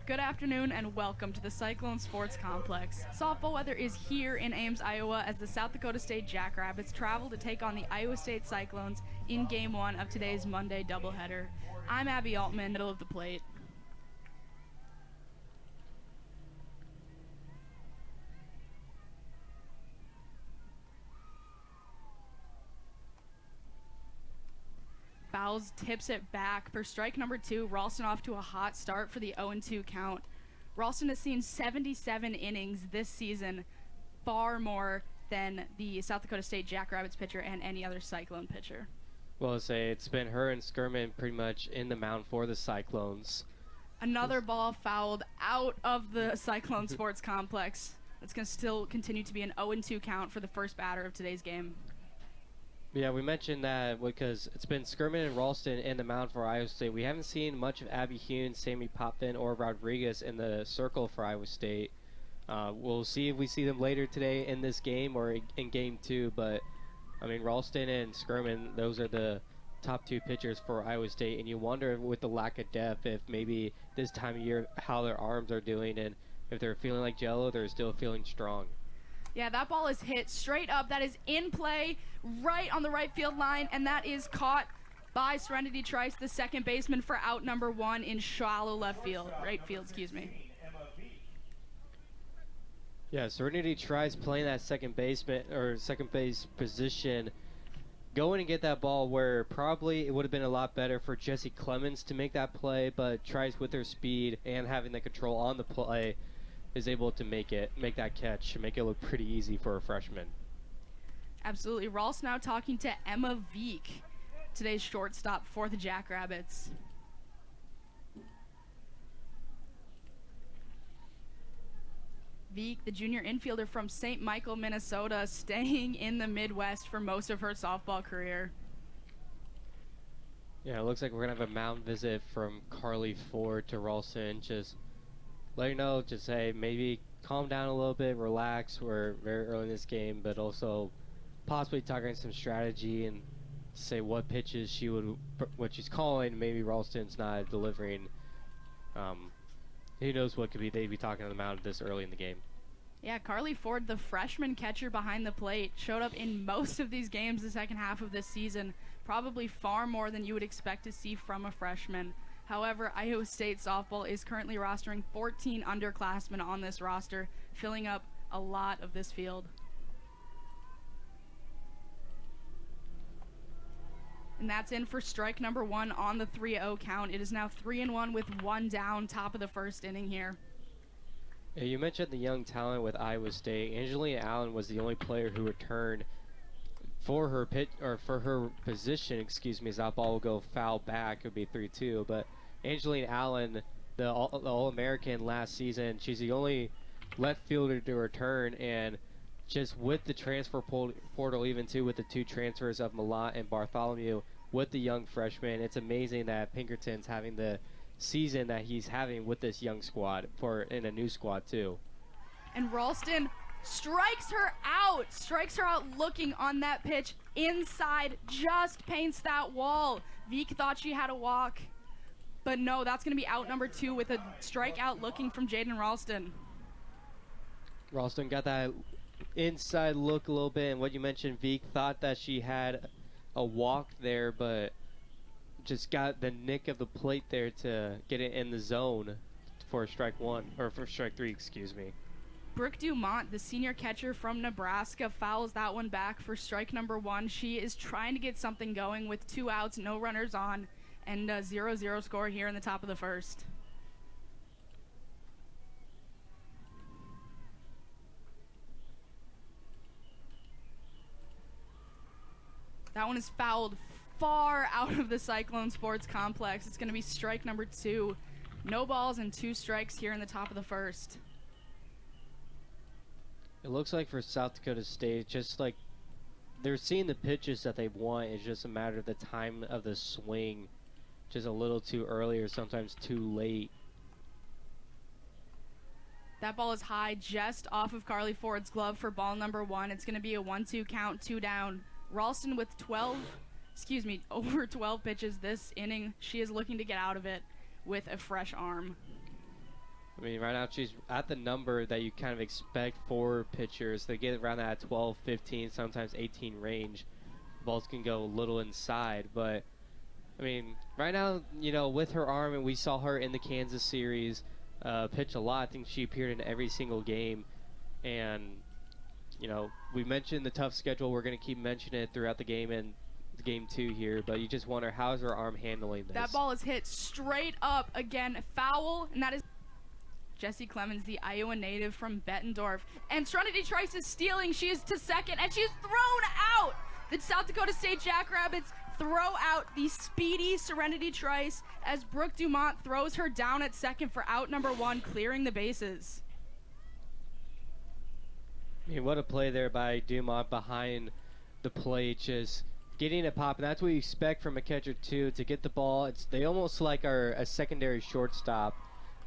Good afternoon and welcome to the Cyclones Sports Complex. Softball weather is here in Ames, Iowa as the South Dakota State Jackrabbits travel to take on the Iowa State Cyclones in Game 1 of today's Monday doubleheader. I'm Abby Altman, middle of the plate. Fouls tips it back for strike number 2. Ralston off to a hot start for the 0-2 count. Ralston has seen 77 innings this season, far more than the South Dakota State Jackrabbits pitcher and any other Cyclone pitcher. Well, I'll say it's been her and Skirman pretty much in the mound for the Cyclones. Another ball fouled out of the Cyclone Sports Complex. That's going to still continue to be an 0-2 count for the first batter of today's game. Yeah, we mentioned that because it's been Skirman and Ralston in the mound for Iowa State. We haven't seen much of Abby Hune, Sammy Potvin, or Rodriguez in the circle for Iowa State. We'll see if we see them later today in this game or in Game 2. But, I mean, Ralston and Skirman, those are the top two pitchers for Iowa State. And you wonder with the lack of depth if maybe this time of year how their arms are doing and if they're feeling like Jello, they're still feeling strong. Yeah, that ball is hit straight up. That is in play right on the right field line, and that is caught by Serenity Trice, the second baseman, for out number 1 in shallow right field, excuse me. Yeah, Serenity Trice playing that second base position, going and get that ball where probably it would have been a lot better for Jesse Clemens to make that play, but Trice with her speed and having the control on the play is able to make that catch, make it look pretty easy for a freshman. Absolutely. Ralston now talking to Emma Veek, today's shortstop for the Jackrabbits. Veek, the junior infielder from St. Michael, Minnesota, staying in the Midwest for most of her softball career. Yeah, it looks like we're going to have a mound visit from Carly Ford to Ralston. Just let you know, just say maybe calm down a little bit, relax. We're very early in this game, but also possibly talking some strategy and say what pitches what she's calling. Maybe Ralston's not delivering. Who knows what they'd be talking on the mound this early in the game. Yeah, Carly Ford, the freshman catcher behind the plate, showed up in most of these games the second half of this season, probably far more than you would expect to see from a freshman. However, Iowa State softball is currently rostering 14 underclassmen on this roster, filling up a lot of this field. And that's in for strike number 1 on the 3-0 count. It is now 3-1 with 1 down, top of the first inning here. Yeah, you mentioned the young talent with Iowa State. Angelina Allen was the only player who returned for her position, as that ball will go foul back. It would be 3-2, but Angelina Allen, the All-American last season, she's the only left fielder to return, and just with the transfer portal, even too with the 2 transfers of Malat and Bartholomew with the young freshmen, it's amazing that Pinkerton's having the season that he's having with this young squad in a new squad too. And Ralston strikes her out looking on that pitch inside, just paints that wall. Veek thought she had a walk, but no, that's going to be out number 2 with a strikeout looking from Jaden Ralston. Ralston got that inside look a little bit, and what you mentioned, Veek thought that she had a walk there, but just got the nick of the plate there to get it in the zone for strike 3, excuse me. Brooke Dumont, the senior catcher from Nebraska, fouls that one back for strike number 1. She is trying to get something going with 2 outs, no runners on, and a 0-0 score here in the top of the first. That one is fouled far out of the Cyclone Sports Complex. It's going to be strike number 2. No balls and 2 strikes here in the top of the first. It looks like for South Dakota State, just like they're seeing the pitches that they want. It's just a matter of the time of the swing, just a little too early or sometimes too late. That ball is high, just off of Carly Ford's glove for ball number 1. It's going to be a 1-2 count, 2 down. Ralston with over 12 pitches this inning. She is looking to get out of it with a fresh arm. I mean, right now she's at the number that you kind of expect for pitchers. They get around that 12, 15, sometimes 18 range. Balls can go a little inside, but I mean, right now, with her arm, and we saw her in the Kansas series pitch a lot. I think she appeared in every single game, and we mentioned the tough schedule. We're going to keep mentioning it throughout the game and the game 2 here, but you just wonder, how's her arm handling this? That ball is hit straight up again, foul, and that is Jessie Clemens, the Iowa native from Bettendorf. And Serenity Trice is stealing. She is to second, and she's thrown out. The South Dakota State Jackrabbits throw out the speedy Serenity Trice as Brooke Dumont throws her down at second for out number 1, clearing the bases. I mean, what a play there by Dumont behind the plate, just getting it popping. That's what you expect from a catcher, too, to get the ball. They almost like are a secondary shortstop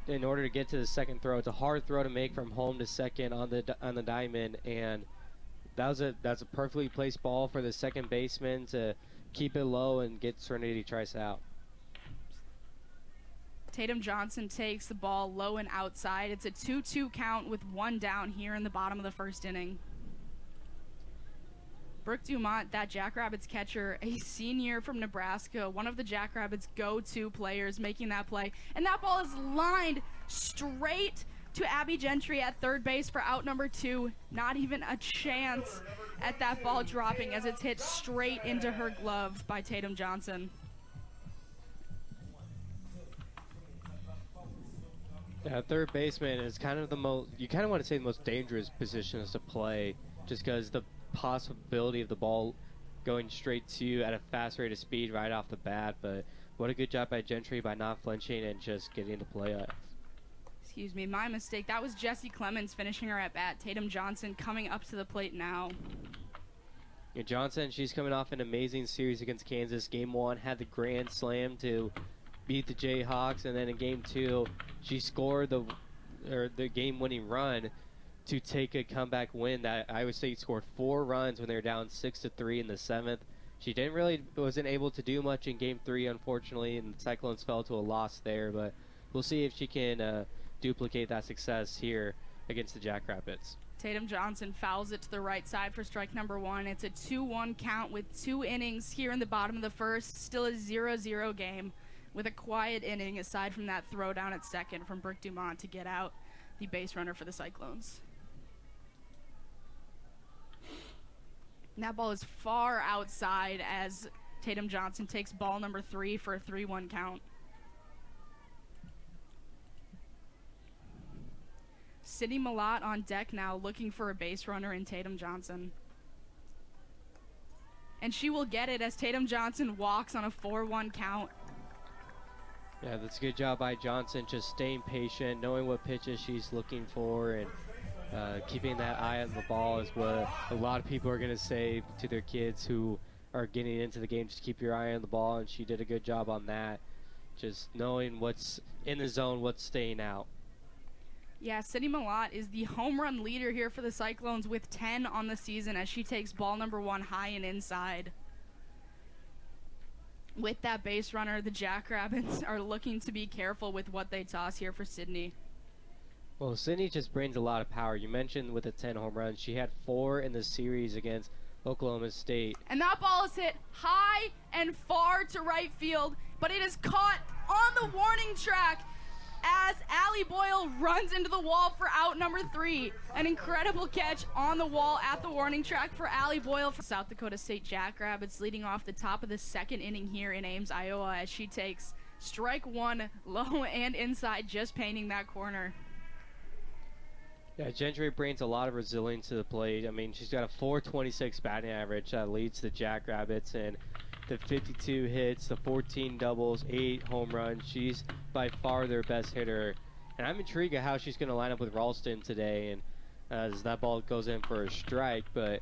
in order to get to the second throw. It's a hard throw to make from home to second on the diamond, and that's a perfectly placed ball for the second baseman to keep it low and get Serenity Trice out. Tatum Johnson takes the ball low and outside. It's a 2-2 count with 1 down here in the bottom of the first inning. Brooke Dumont, that Jackrabbits catcher, a senior from Nebraska, one of the Jackrabbits' go-to players, making that play. And that ball is lined straight to Abby Gentry at third base for out number 2. Not even a chance at that ball dropping as it's hit straight into her glove by Tatum Johnson. Yeah, third baseman is kind of the most, you kind of want to say the most dangerous positions to play, just because the possibility of the ball going straight to you at a fast rate of speed right off the bat. But what a good job by Gentry by not flinching and just getting to play it. Excuse me, my mistake. That was Jessie Clemens finishing her at bat. Tatum Johnson coming up to the plate now. Yeah, Johnson, she's coming off an amazing series against Kansas. Game 1 had the grand slam to beat the Jayhawks, and then in Game 2 she scored the game-winning run to take a comeback win. That Iowa State scored 4 runs when they were down 6-3 in the 7th. She wasn't able to do much in Game 3, unfortunately, and the Cyclones fell to a loss there. But we'll see if she can duplicate that success here against the Jackrabbits. Tatum Johnson fouls it to the right side for strike number 1. It's a 2-1 count with 2 innings here in the bottom of the first. Still a 0-0 game with a quiet inning aside from that throw down at second from Brooke Dumont to get out the base runner for the Cyclones. And that ball is far outside as Tatum Johnson takes ball number 3 for a 3-1 count. Sydney Malott on deck now looking for a base runner in Tatum Johnson. And she will get it as Tatum Johnson walks on a 4-1 count. Yeah, that's a good job by Johnson, just staying patient, knowing what pitches she's looking for, and keeping that eye on the ball is what a lot of people are going to say to their kids who are getting into the game. Just keep your eye on the ball, and she did a good job on that. Just knowing what's in the zone, what's staying out. Yeah, Sydney Malott is the home run leader here for the Cyclones with 10 on the season as she takes ball number 1 high and inside. With that base runner, the Jackrabbits are looking to be careful with what they toss here for Sydney. Well, Sydney just brings a lot of power. You mentioned with the 10 home runs, she had 4 in the series against Oklahoma State. And that ball is hit high and far to right field, but it is caught on the warning track as Allie Boyle runs into the wall for out number 3. An incredible catch on the wall at the warning track for Allie Boyle for South Dakota State Jackrabbits, leading off the top of the second inning here in Ames, Iowa, as she takes strike 1 low and inside, just painting that corner. Yeah, Gentry brings a lot of resilience to the plate. I mean, she's got a .426 batting average that leads the Jackrabbits, and the 52 hits, the 14 doubles, 8 home runs. She's by far their best hitter. And I'm intrigued at how she's going to line up with Ralston today, and as that ball goes in for a strike. But,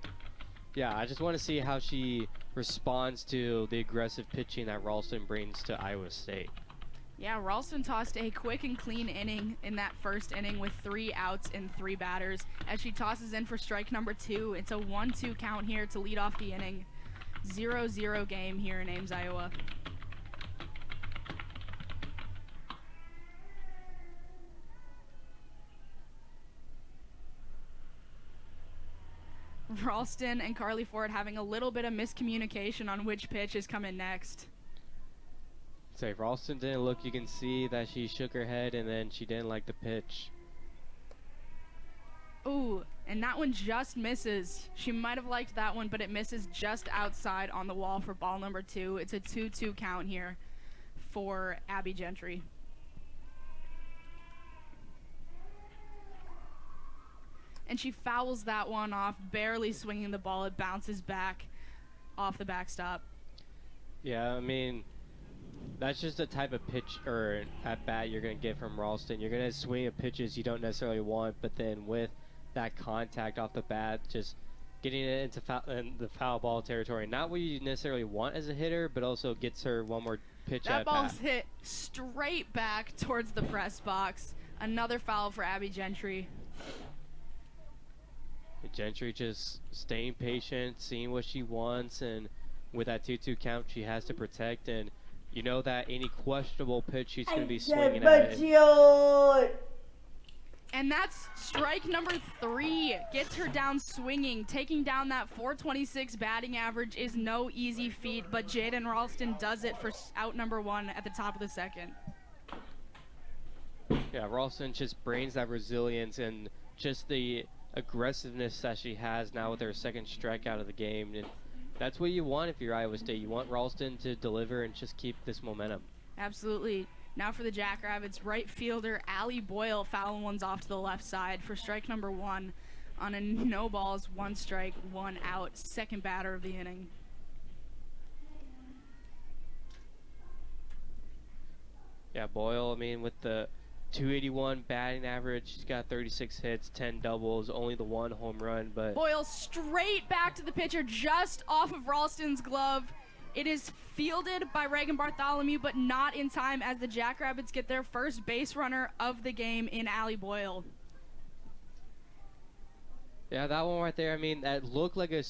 yeah, I just want to see how she responds to the aggressive pitching that Ralston brings to Iowa State. Yeah, Ralston tossed a quick and clean inning in that first inning with 3 outs and 3 batters. As she tosses in for strike number 2, it's a 1-2 count here to lead off the inning. 0-0 game here in Ames, Iowa. have Ralston and Carly Ford having a little bit of miscommunication on which pitch is coming next. Say Ralston didn't look. You can see that she shook her head and then she didn't like the pitch. Ooh, and that one just misses. She might have liked that one, but it misses just outside on the wall for ball number 2. It's a 2-2 count here for Abby Gentry. And she fouls that one off, barely swinging the ball. It bounces back off the backstop. Yeah, I mean, that's just the type of pitch or at bat you're going to get from Ralston. You're going to swing at pitches you don't necessarily want, but then with that contact off the bat, just getting it into the foul ball territory. Not what you necessarily want as a hitter, but also gets her one more pitch at bat. That ball's hit straight back towards the press box. Another foul for Abby Gentry. Gentry just staying patient, seeing what she wants, and with that 2-2 count, she has to protect. And you know that any questionable pitch she's going to be swinging at it. And that's strike number 3. Gets her down swinging. Taking down that 426 batting average is no easy feat, but Jaden Ralston does it for out number 1 at the top of the second. Yeah, Ralston just brings that resilience and just the aggressiveness that she has now with her second strikeout of the game. And that's what you want if you're Iowa State. You want Ralston to deliver and just keep this momentum. Absolutely. Now for the Jackrabbits, right fielder Allie Boyle fouling ones off to the left side for strike number 1 on a no balls, 1 strike, 1 out, second batter of the inning. Yeah, Boyle, I mean, with the 281 batting average, she's got 36 hits, 10 doubles, only the 1 home run. But Boyle straight back to the pitcher, just off of Ralston's glove. It is fielded by Reagan Bartholomew, but not in time as the Jackrabbits get their first base runner of the game in Allie Boyle. Yeah, that one right there, I mean, that looked like a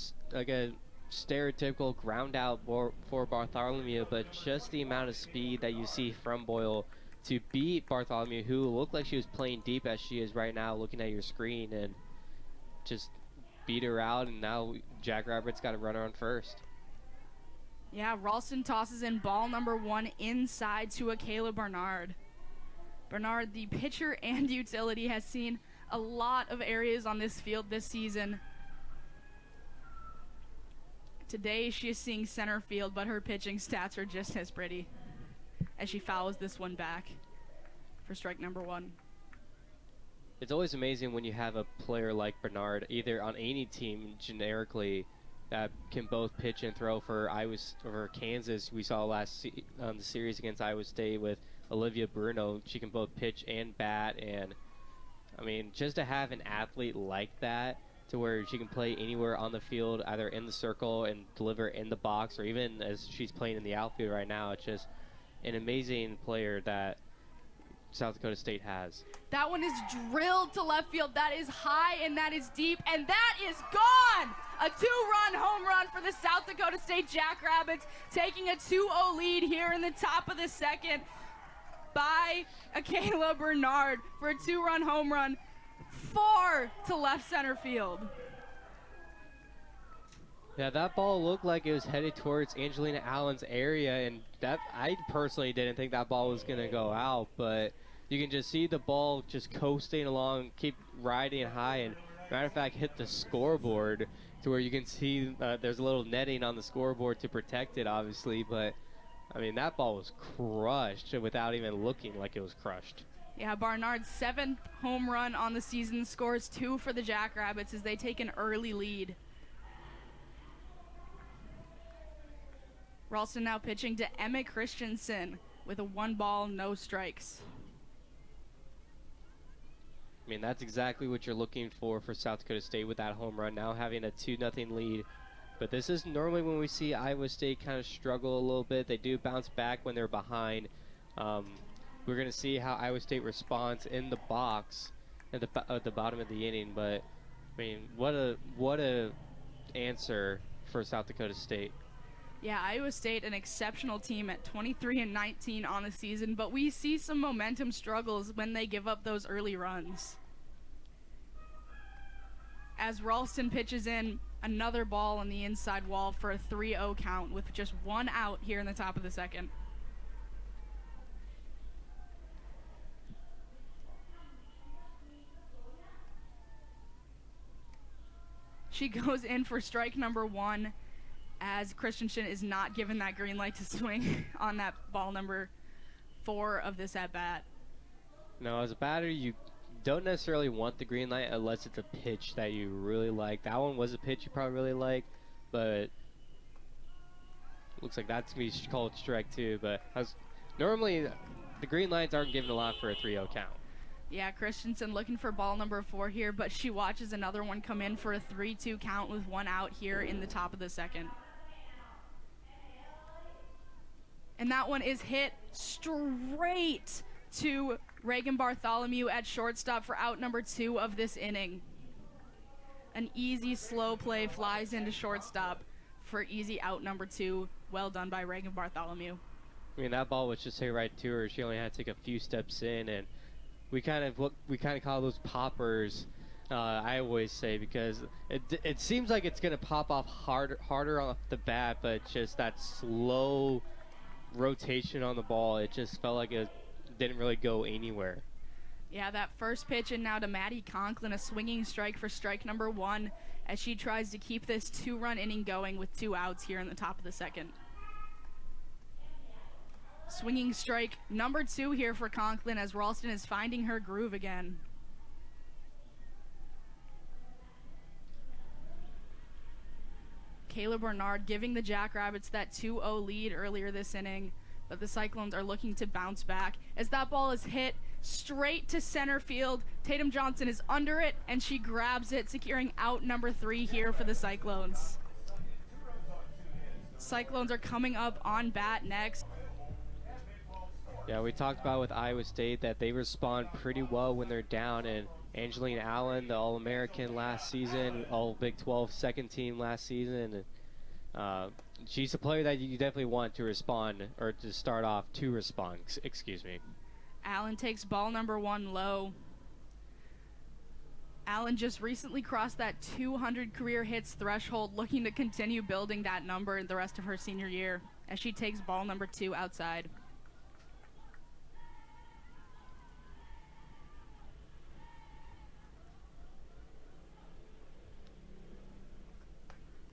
stereotypical ground out for Bartholomew, but just the amount of speed that you see from Boyle to beat Bartholomew, who looked like she was playing deep as she is right now looking at your screen, and just beat her out, and now Jackrabbits got a runner on first. Yeah, Ralston tosses in ball number 1 inside to Akayla Bernard. Bernard, the pitcher and utility, has seen a lot of areas on this field this season. Today she is seeing center field, but her pitching stats are just as pretty as she fouls this one back for strike number 1. It's always amazing when you have a player like Bernard, either on any team generically, that can both pitch and throw for Kansas. We saw the series against Iowa State with Olivia Bruno. She can both pitch and bat, and I mean, just to have an athlete like that, to where she can play anywhere on the field, either in the circle and deliver in the box, or even as she's playing in the outfield right now. It's just an amazing player that South Dakota State has. That one is drilled to left field. That is high and that is deep, and that is gone! A 2-run home run for the South Dakota State Jackrabbits, taking a 2-0 lead here in the top of the second by Akayla Bernard for a 2-run home run far to left center field. Yeah, that ball looked like it was headed towards Angelina Allen's area, and that I personally didn't think that ball was going to go out, but you can just see the ball just coasting along, keep riding high, and matter of fact hit the scoreboard to where you can see there's a little netting on the scoreboard to protect it, obviously, but I mean, that ball was crushed without even looking like it was crushed. Yeah, Barnard's 7th home run on the season, scores 2 for the Jackrabbits as they take an early lead. Ralston now pitching to Emma Christensen with a 1 ball, no strikes. I mean, that's exactly what you're looking for South Dakota State with that home run, now having a 2-0 lead. But this is normally when we see Iowa State kind of struggle a little bit. They do bounce back when they're behind. We're going to see how Iowa State responds in the box at the bottom of the inning. But, I mean, what a answer for South Dakota State. Yeah, Iowa State, an exceptional team at 23-19 on the season, but we see some momentum struggles when they give up those early runs. As Ralston pitches in, Another ball on the inside wall for a 3-0 count with just one out here in the top of the second. She goes in for strike number 1 as Christensen is not given that green light to swing on that ball number 4 of this at-bat. No, as a batter, you don't necessarily want the green light unless it's a pitch that you really like. That one was a pitch you probably really like, but looks like that's going to be called strike 2. But normally, the green lights aren't given a lot for a 3-0 count. Yeah, Christensen looking for ball number 4 here, but she watches another one come in for a 3-2 count with one out here in the top of the second. And that one is hit straight to Reagan Bartholomew at shortstop for out number 2 of this inning. An easy slow play flies into shortstop for easy out number 2. Well done by Reagan Bartholomew. I mean, that ball was just hit right to her. She only had to take a few steps in, and we kind of call those poppers. I always say, because it seems like it's gonna pop off harder off the bat, but just that slow rotation on the ball, it just felt like it didn't really go anywhere. Yeah, that first pitch, and now to Maddie Conklin, a swinging strike for strike number 1 as she tries to keep this 2-run inning going with 2 outs here in the top of the second. Swinging strike number 2 here for Conklin as Ralston is finding her groove again. Kayla Bernard giving the Jackrabbits that 2-0 lead earlier this inning, but the Cyclones are looking to bounce back as that ball is hit straight to center field. Tatum Johnson is under it, and she grabs it, securing out number 3 here for the Cyclones. Cyclones are coming up on bat next. Yeah, we talked about with Iowa State that they respond pretty well when they're down, and Angeline Allen, the All-American last season, All-Big 12 second team last season, and she's a player that you definitely want to respond, or to start off to respond, excuse me. Allen takes ball number 1 low. Allen just recently crossed that 200 career hits threshold, looking to continue building that number in the rest of her senior year as she takes ball number 2 outside.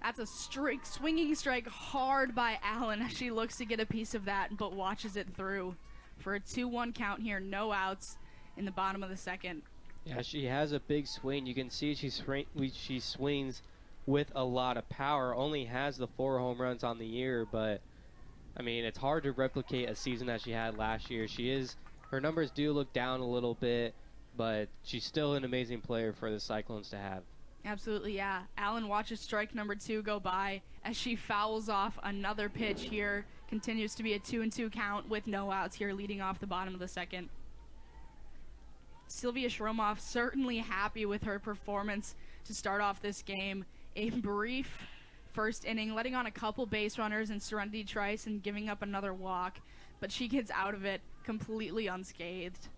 That's a swinging strike hard by Allen as she looks to get a piece of that, but watches it through for a 2-1 count here. No outs in the bottom of the second. Yeah, she has a big swing. You can see she swings with a lot of power. Only has the 4 home runs on the year, but I mean, it's hard to replicate a season that she had last year. Her numbers do look down a little bit, but she's still an amazing player for the Cyclones to have. Absolutely, yeah. Allen watches strike number 2 go by as she fouls off another pitch here. Continues to be a 2-2 count with no outs here, leading off the bottom of the second. Sylvia Shromoff certainly happy with her performance to start off this game. A brief first inning, letting on a couple base runners and Serenity Trice and giving up another walk, but she gets out of it completely unscathed.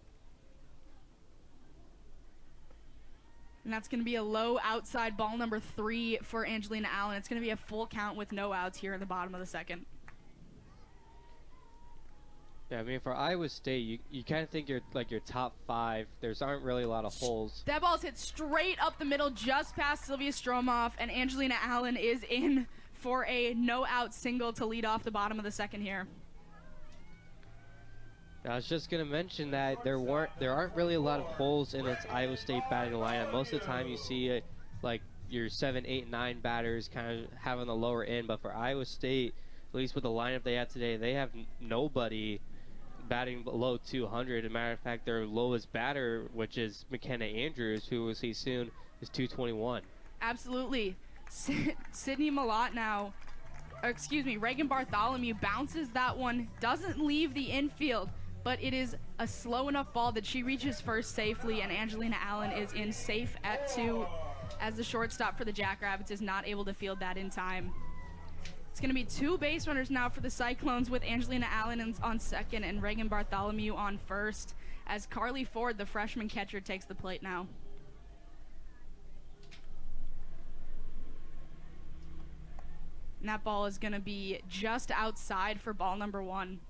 And that's going to be a low outside ball number 3 for Angelina Allen. It's going to be a full count with no outs here in the bottom of the second. Yeah, I mean, for Iowa State, you kind of think you're like your top 5. There's aren't really a lot of holes. That ball's hit straight up the middle, just past Sylvia Stromoff, and Angelina Allen is in for a no-out single to lead off the bottom of the second here. I was just going to mention that there aren't really a lot of holes in its Iowa State batting lineup. Most of the time you see it like your 7, 8, 9 batters kind of having the lower end, but for Iowa State, at least with the lineup they have today, they have nobody batting below 200. As a matter of fact, their lowest batter, which is McKenna Andrews, who we'll see soon, is 221. Absolutely. Sydney Malott now, Reagan Bartholomew bounces that one, doesn't leave the infield, but it is a slow enough ball that she reaches first safely, and Angelina Allen is in safe at 2 as the shortstop for the Jackrabbits is not able to field that in time. It's going to be 2 base runners now for the Cyclones with Angelina Allen on second and Reagan Bartholomew on first as Carly Ford, the freshman catcher, takes the plate now. And that ball is going to be just outside for ball number 1.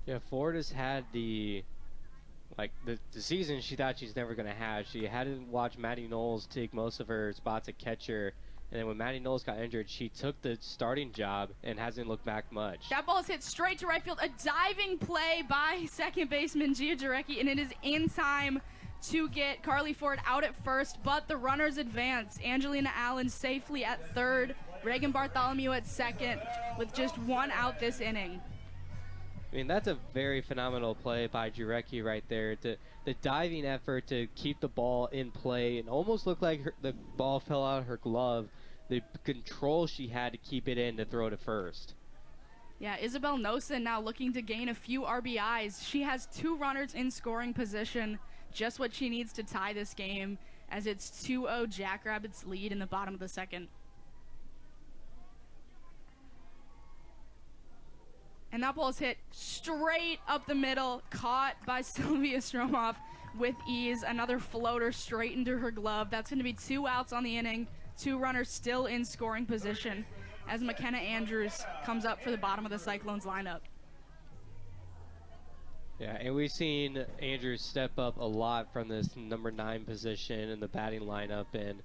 Yeah, Ford has had the season she thought she's never going to have. She had to watch Maddie Knowles take most of her spots at catcher. And then when Maddie Knowles got injured, she took the starting job and hasn't looked back much. That ball is hit straight to right field. A diving play by second baseman Gia Jarecki, and it is in time to get Carly Ford out at first, but the runners advance. Angelina Allen safely at third, Reagan Bartholomew at second, with just 1 out this inning. I mean, that's a very phenomenal play by Jarecki right there. The diving effort to keep the ball in play. It almost looked like the ball fell out of her glove. The control she had to keep it in to throw to first. Yeah, Isabel Nosen now looking to gain a few RBIs. She has 2 runners in scoring position, just what she needs to tie this game, as it's 2-0 Jackrabbits lead in the bottom of the second. And that ball is hit straight up the middle, caught by Sylvia Stromoff with ease. Another floater straight into her glove. That's going to be 2 outs on the inning. 2 runners still in scoring position as McKenna Andrews comes up for the bottom of the Cyclones lineup. Yeah, and we've seen Andrews step up a lot from this number 9 position in the batting lineup, and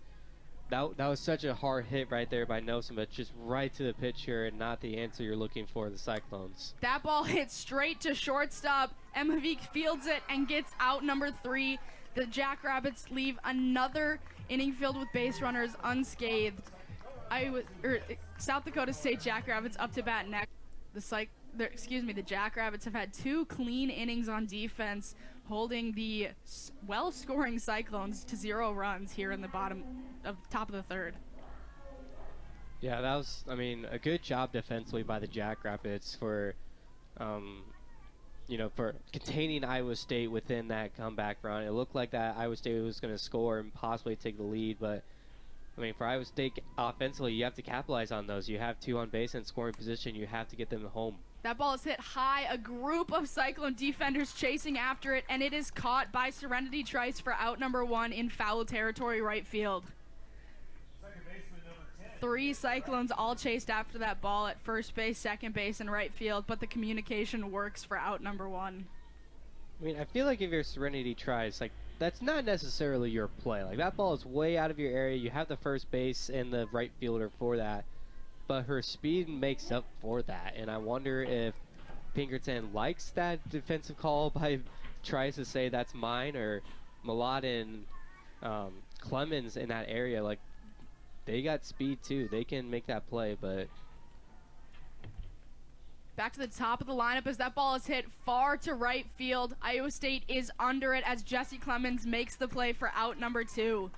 that was such a hard hit right there by Nosen, but just right to the pitcher and not the answer you're looking for, the Cyclones. That ball hits straight to shortstop. Emma Veek fields it and gets out number 3. The Jackrabbits leave another inning filled with base runners unscathed. South Dakota State Jackrabbits up to bat next. The Jackrabbits have had 2 clean innings on defense, holding the well-scoring Cyclones to 0 runs here in the top of the third. Yeah, that was, a good job defensively by the Jackrabbits for, for containing Iowa State within that comeback run. It looked like that Iowa State was going to score and possibly take the lead, but for Iowa State offensively, you have to capitalize on those. You have 2 on base and scoring position. You have to get them home. That ball is hit high. A group of Cyclone defenders chasing after it, and it is caught by Serenity Trice for out number 1 in foul territory right field. 3 Cyclones all chased after that ball at first base, second base, and right field, but the communication works for out number 1. I feel like if you're Serenity Trice, that's not necessarily your play. That ball is way out of your area. You have the first base and the right fielder for that. But her speed makes up for that. And I wonder if Pinkerton likes that defensive call by Trice to say that's mine, or Malott and Clemens in that area. They got speed too. They can make that play, but... Back to the top of the lineup as that ball is hit far to right field. Iowa State is under it as Jesse Clemens makes the play for out number 2.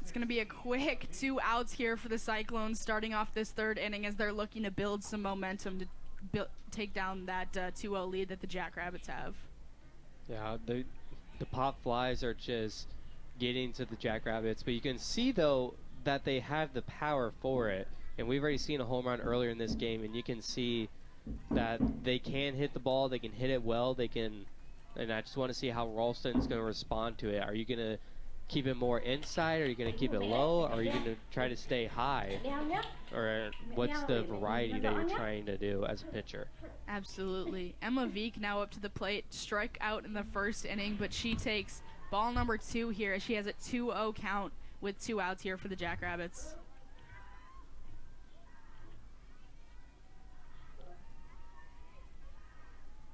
It's going to be a quick 2 outs here for the Cyclones starting off this third inning as they're looking to build some momentum to take down that 2-0 lead that the Jackrabbits have. Yeah, the pop flies are just getting to the Jackrabbits, but you can see, though, that they have the power for it. And we've already seen a home run earlier in this game, and you can see that they can hit the ball, they can hit it well, and I just want to see how Ralston's going to respond to it. Are you going to keep it more inside? Are you going to keep it low? Or are you going to try to stay high? Or what's the variety that you're trying to do as a pitcher? Absolutely. Emma Veek now up to the plate, strike out in the first inning, but she takes ball number 2 here as she has a 2-0 count with 2 outs here for the Jackrabbits.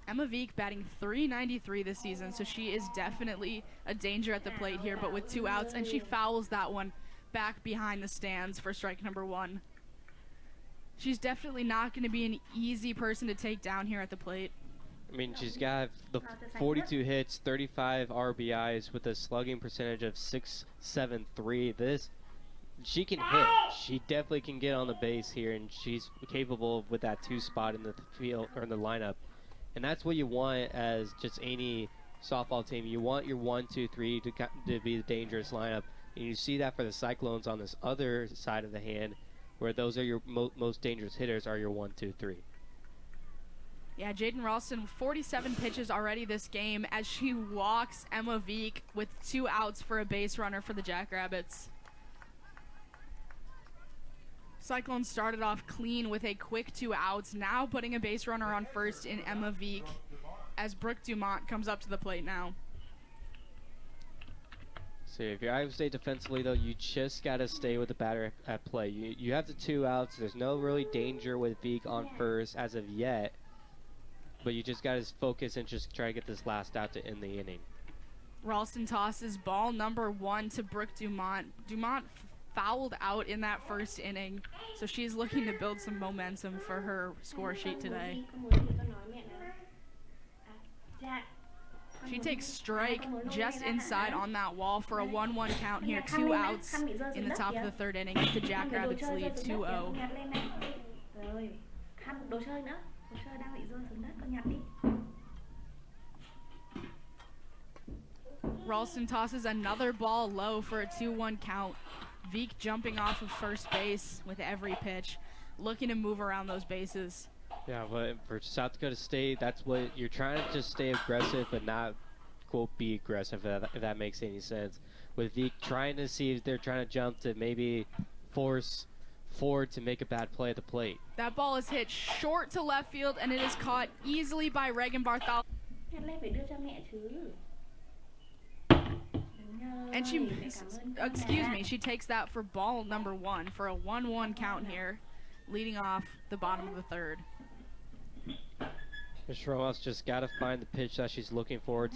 Emma Veek batting .393 this season, so she is definitely a danger at the plate here, but with 2 outs, and she fouls that one back behind the stands for strike number 1. She's definitely not going to be an easy person to take down here at the plate. She's got the 42 hits, 35 RBIs with a slugging percentage of .673. She can hit. She definitely can get on the base here, and she's capable with that 2 spot in the field or in the lineup. And that's what you want as just any softball team. You want your 1, 2, 3 to be the dangerous lineup. And you see that for the Cyclones on this other side of the hand, where those are your most dangerous hitters are your 1, 2, 3. Yeah, Jaden Ralston, 47 pitches already this game as she walks Emma Veek with 2 outs for a base runner for the Jackrabbits. Cyclones started off clean with a quick 2 outs, now putting a base runner on first in Emma Veek as Brooke Dumont comes up to the plate now. So if you're Iowa State defensively, though, you just got to stay with the batter at play. You have the 2 outs. There's no really danger with Veek on first as of yet. But you just got to focus and just try to get this last out to end the inning. Ralston tosses ball number 1 to Brooke Dumont. Dumont fouled out in that first inning, so she's looking to build some momentum for her score sheet today. She takes strike just inside on that wall for a 1-1 count here. 2 outs in the top of the 3rd inning. The Jackrabbits lead 2-0. Ralston tosses another ball low for a 2-1 count. Veek jumping off of first base with every pitch, looking to move around those bases. Yeah, but for South Dakota State, that's what you're trying to just stay aggressive, but not, quote, be aggressive, if that makes any sense. With Veek trying to see if they're trying to jump to maybe force Ford to make a bad play at the plate. That ball is hit short to left field, and it is caught easily by Reagan Bartholomew. And she takes that for ball number 1 for a 1-1 count here, leading off the bottom of the 3rd. Shromoff's just got to find the pitch that she's looking for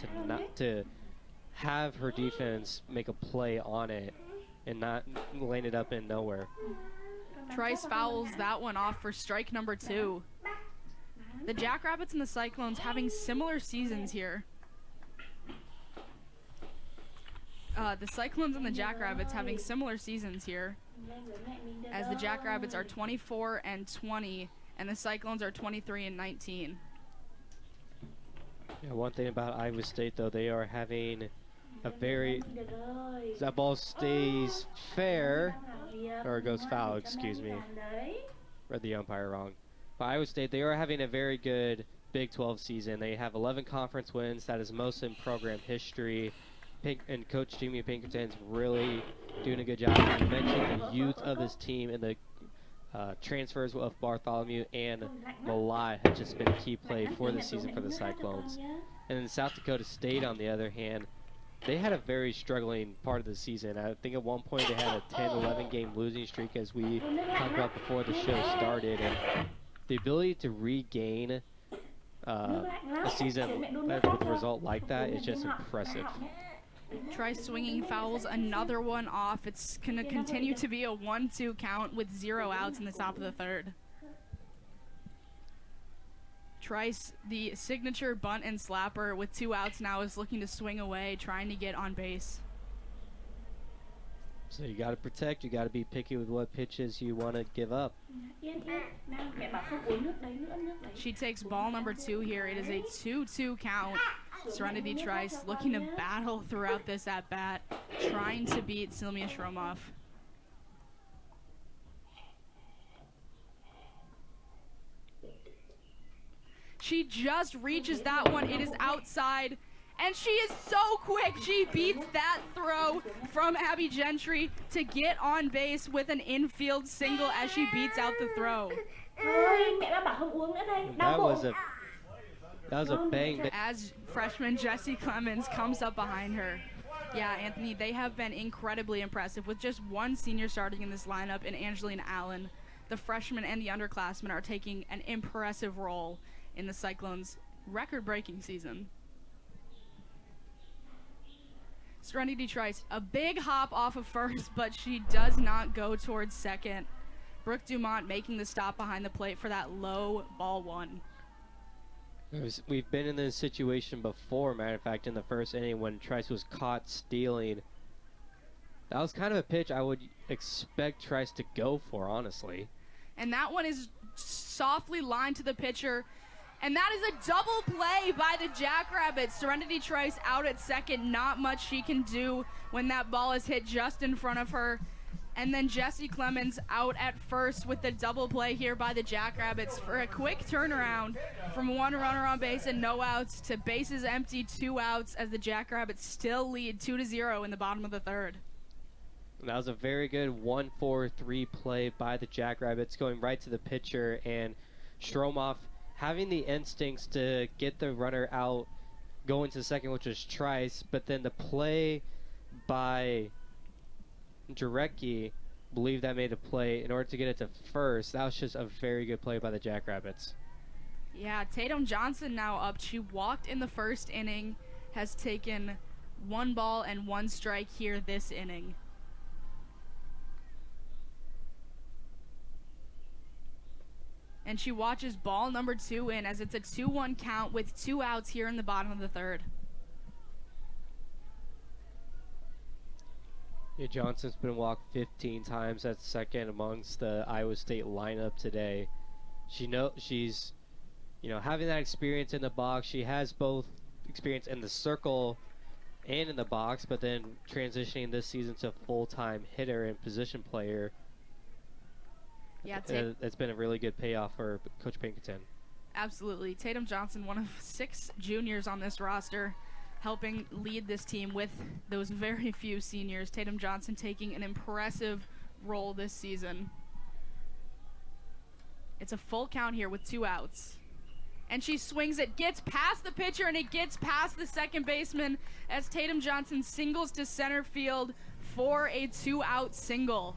to have her defense make a play on it and not lane it up in nowhere. Trice fouls that one off for strike number 2. The Jackrabbits and the Cyclones having similar seasons here. The Cyclones and the Jackrabbits having similar seasons here, as the Jackrabbits are 24-20 and the Cyclones are 23-19. Yeah, one thing about Iowa State, though, they are having a very... That ball stays fair, or it goes foul, excuse me. Read the umpire wrong. But Iowa State, they are having a very good Big 12 season. They have 11 conference wins. That is most in program history. And Coach Jimmy Pinkerton's really doing a good job. You mentioned the youth of this team and the transfers of Bartholomew and Malai have just been a key play for the season for the Cyclones. And then South Dakota State, on the other hand, they had a very struggling part of the season. I think at one point they had a 10-11 game losing streak, as we talked about before the show started. And the ability to regain a season with a result like that is just impressive. Trice swinging fouls another one off. It's going to continue to be a 1-2 count with 0 outs in the top of the 3rd. Trice, the signature bunt and slapper with 2 outs now, is looking to swing away, trying to get on base. So you got to protect. You got to be picky with what pitches you want to give up. She takes ball number 2 here. It is a 2-2 count. Serenity Trice looking to battle throughout this at-bat, trying to beat Silmia Shromoff. She just reaches that one. It is outside, and she is so quick. She beats that throw from Abby Gentry to get on base with an infield single as she beats out the throw. That was a bang. As freshman Jessie Clemens comes up behind her. Yeah, Anthony, they have been incredibly impressive with just one senior starting in this lineup, and Angelina Allen. The freshmen and the underclassmen are taking an impressive role in the Cyclones' record-breaking season. Serenity Trice, a big hop off of first, but she does not go towards second. Brooke Dumont making the stop behind the plate for that low ball 1. We've been in this situation before, matter of fact, in the first inning when Trice was caught stealing. That was kind of a pitch I would expect Trice to go for, honestly. And that one is softly lined to the pitcher. And that is a double play by the Jackrabbits. Serenity Trice out at second. Not much she can do when that ball is hit just in front of her. And then Jessie Clemens out at first with the double play here by the Jackrabbits for a quick turnaround from 1 runner on base and no outs to bases empty, 2 outs, as the Jackrabbits still lead 2-0 in the bottom of the 3rd. That was a very good 1-4-3 play by the Jackrabbits, going right to the pitcher, and Stromoff having the instincts to get the runner out, going to second, which was Trice, but then the play by Jarecki, believe that made a play in order to get it to first. That was just a very good play by the Jackrabbits. Yeah, Tatum Johnson now up. She walked in the first inning, has taken 1 ball and 1 strike here this inning. And she watches ball number 2 in as it's a 2-1 count with 2 outs here in the bottom of the third. Yeah, Johnson's been walked 15 times at second amongst the Iowa State lineup today. She's having that experience in the box. She has both experience in the circle and in the box, but then transitioning this season to full-time hitter and position player. Yeah, it's been a really good payoff for Coach Pinkerton. Absolutely. Tatum Johnson, one of 6 juniors on this roster, helping lead this team with those very few seniors. Tatum Johnson taking an impressive role this season. It's a full count here with 2 outs. And she swings it, gets past the pitcher, and it gets past the second baseman as Tatum Johnson singles to center field for a 2-out single.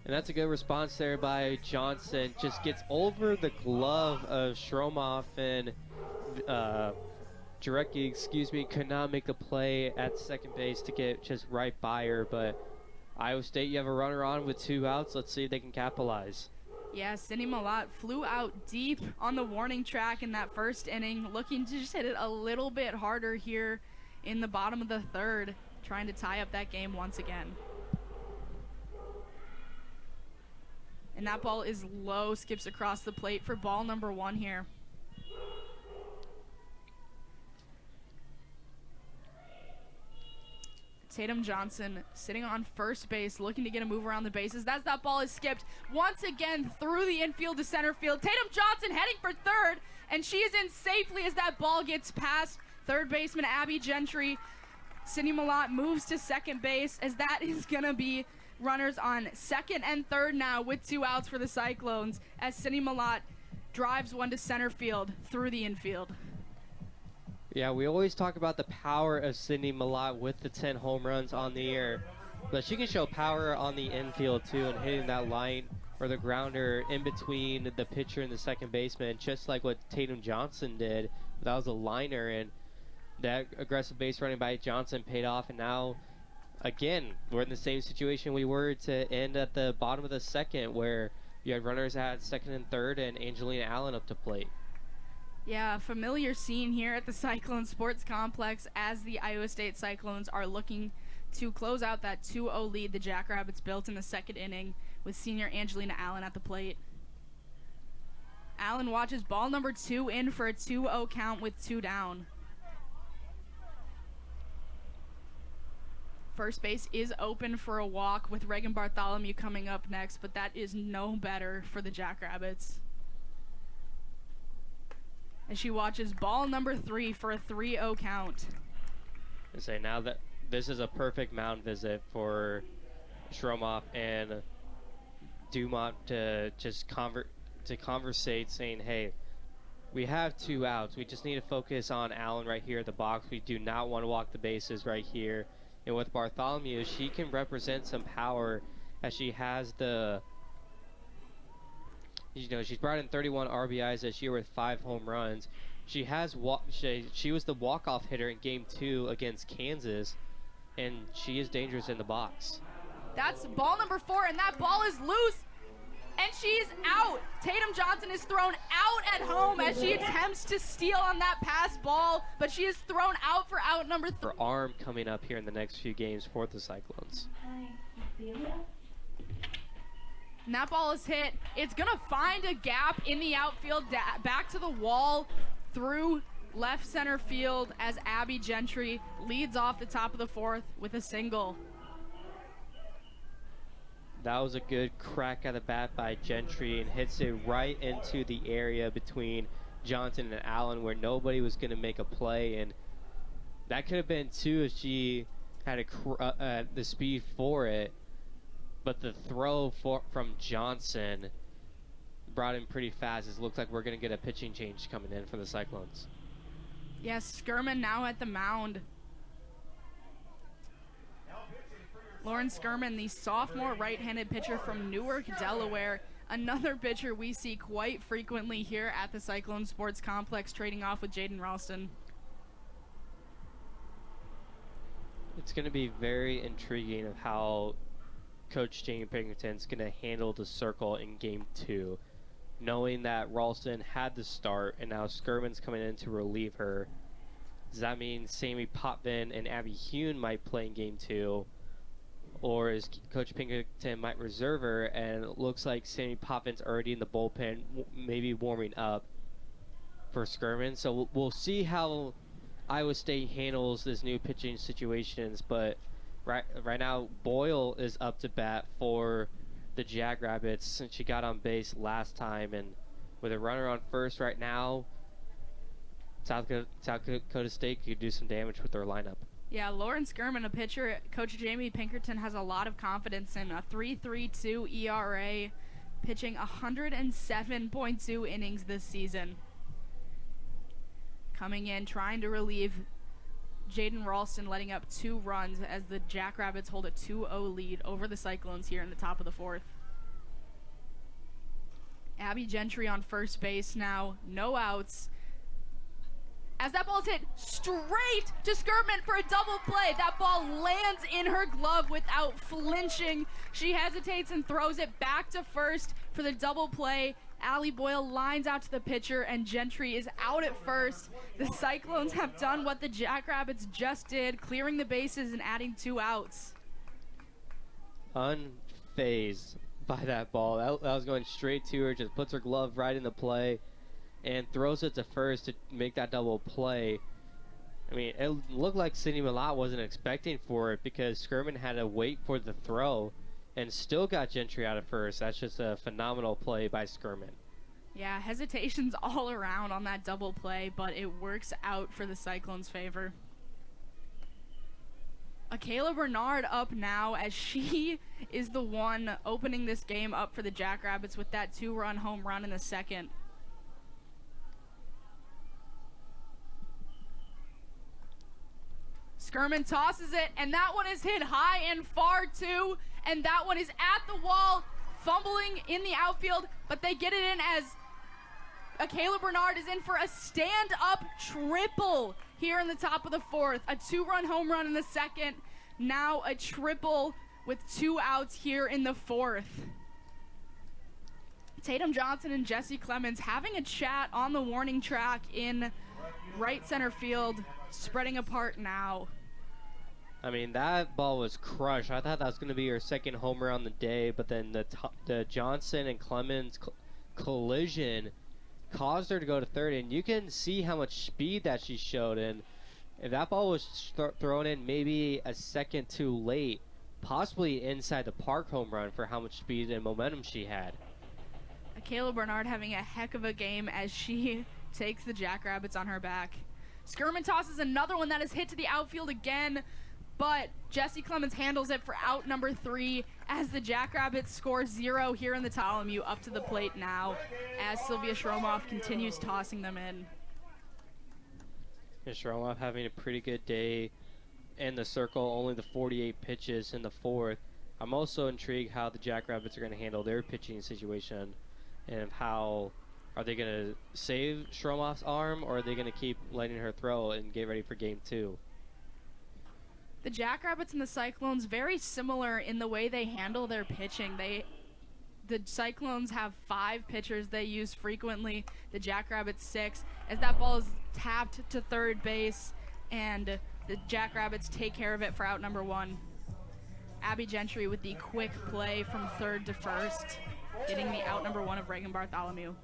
And that's a good response there by Johnson. Just gets over the glove of Stromoff, and Jarecki, could not make the play at second base to get just right by her. But Iowa State, you have a runner on with 2 outs. Let's see if they can capitalize. Yeah, Cindy Malott flew out deep on the warning track in that first inning, looking to just hit it a little bit harder here in the bottom of the third, trying to tie up that game once again. And that ball is low, skips across the plate for ball number 1 here. Tatum Johnson sitting on first base, looking to get a move around the bases. That ball is skipped once again through the infield to center field. Tatum Johnson heading for third, and she is in safely as that ball gets past third baseman Abby Gentry. Cindy Malott moves to second base as that is going to be runners on second and third now with 2 outs for the Cyclones as Cindy Malott drives one to center field through the infield. Yeah, we always talk about the power of Cindy Malott with the 10 home runs on the year, but she can show power on the infield too, and hitting that line or the grounder in between the pitcher and the second baseman, just like what Tatum Johnson did. That was a liner, and that aggressive base running by Johnson paid off, and now again we're in the same situation we were to end at the bottom of the second, where you had runners at second and third and Angelina Allen up to plate. Yeah, familiar scene here at the Cyclone Sports Complex as the Iowa State Cyclones are looking to close out that 2-0 lead the Jackrabbits built in the second inning with senior Angelina Allen at the plate. Allen watches ball number 2 in for a 2-0 count with 2 down. First base is open for a walk with Reagan Bartholomew coming up next, but that is no better for the Jackrabbits. And she watches ball number 3 for a 3-0 count. I say now that this is a perfect mound visit for Stromoff and Dumont to just conversate, saying, hey, we have 2 outs. We just need to focus on Allen right here at the box. We do not want to walk the bases right here. And with Bartholomew, she can represent some power as she has the... she's brought in 31 RBIs this year with 5 home runs. She has she was the walk-off hitter in Game 2 against Kansas, and she is dangerous in the box. That's ball number 4, and that ball is loose, and she's out. Tatum Johnson is thrown out at home as she attempts to steal on that pass ball, but she is thrown out for out number 3. Her arm coming up here in the next few games for the Cyclones. And that ball is hit. It's going to find a gap in the outfield, back to the wall, through left center field as Abby Gentry leads off the top of the 4th with a single. That was a good crack at the bat by Gentry and hits it right into the area between Johnson and Allen where nobody was going to make a play. And that could have been 2 if she had the speed for it, but the throw from Johnson brought him pretty fast. It looks like we're going to get a pitching change coming in for the Cyclones. Yes, Skirman now at the mound. Lauren Skirman, the sophomore right-handed pitcher from Newark, Delaware. Another pitcher we see quite frequently here at the Cyclone Sports Complex, trading off with Jaden Ralston. It's going to be very intriguing of how Coach Jamie Pinkerton's going to handle the circle in Game 2. Knowing that Ralston had the start and now Skirman's coming in to relieve her. Does that mean Sammy Potvin and Abby Hune might play in Game 2? Or is Coach Pinkerton might reserve her, and it looks like Sammy Popvin's already in the bullpen, maybe warming up for Skirman. So we'll see how Iowa State handles this new pitching situations. But right now, Boyle is up to bat for the Jackrabbits since she got on base last time, and with a runner on first right now, South Dakota State could do some damage with their lineup. Yeah, Lauren Skirman, a pitcher Coach Jamie Pinkerton has a lot of confidence in. A 3.32 ERA, pitching 107.2 innings this season. Coming in, trying to relieve Jaden Ralston, letting up 2 runs as the Jackrabbits hold a 2-0 lead over the Cyclones here in the top of the 4th. Abby Gentry on first base now, no outs. As that ball is hit straight to Skirman for a double play. That ball lands in her glove without flinching. She hesitates and throws it back to first for the double play. Allie Boyle lines out to the pitcher, and Gentry is out at first. The Cyclones have done what the Jackrabbits just did, clearing the bases and adding 2 outs. Unfazed by that ball. That was going straight to her, just puts her glove right in the play and throws it to first to make that double play. I mean, it looked like Sydney Millot wasn't expecting for it because Skirman had to wait for the throw and still got Gentry out of first. That's just a phenomenal play by Skirman. Yeah, hesitations all around on that double play, but it works out for the Cyclones' favor. Akayla Bernard up now as she is the one opening this game up for the Jackrabbits with that 2-run home run in the second. Skirman tosses it, and that one is hit high and far too, and that one is at the wall, fumbling in the outfield, but they get it in as Akayla Bernard is in for a stand-up triple here in the top of the 4th. A 2-run home run in the second, now a triple with 2 outs here in the 4th. Tatum Johnson and Jesse Clemens having a chat on the warning track in right center field, spreading apart now. I mean, that ball was crushed. I thought that was going to be her second homer on the day, but then the Johnson and Clemens collision caused her to go to third, and you can see how much speed that she showed. And if that ball was thrown in maybe a second too late, possibly inside the park home run for how much speed and momentum she had. Akayla Bernard having a heck of a game as she takes the Jackrabbits on her back. Skirman tosses another one that is hit to the outfield again, but Jesse Clemens handles it for out number 3 as the Jackrabbits score 0 here in the Ptolemy. Up to the plate now as Sylvia Shromoff continues tossing them in. Yeah, Shromoff having a pretty good day in the circle, only the 48 pitches in the 4th. I'm also intrigued how the Jackrabbits are going to handle their pitching situation, and how are they going to save Shromoff's arm, or are they going to keep letting her throw and get ready for game 2? The Jackrabbits and the Cyclones very similar in the way they handle their pitching. The Cyclones have 5 pitchers they use frequently, the Jackrabbits 6, as that ball is tapped to third base, and the Jackrabbits take care of it for out number 1. Abby Gentry with the quick play from third to first, getting the out number 1 of Reagan Bartholomew.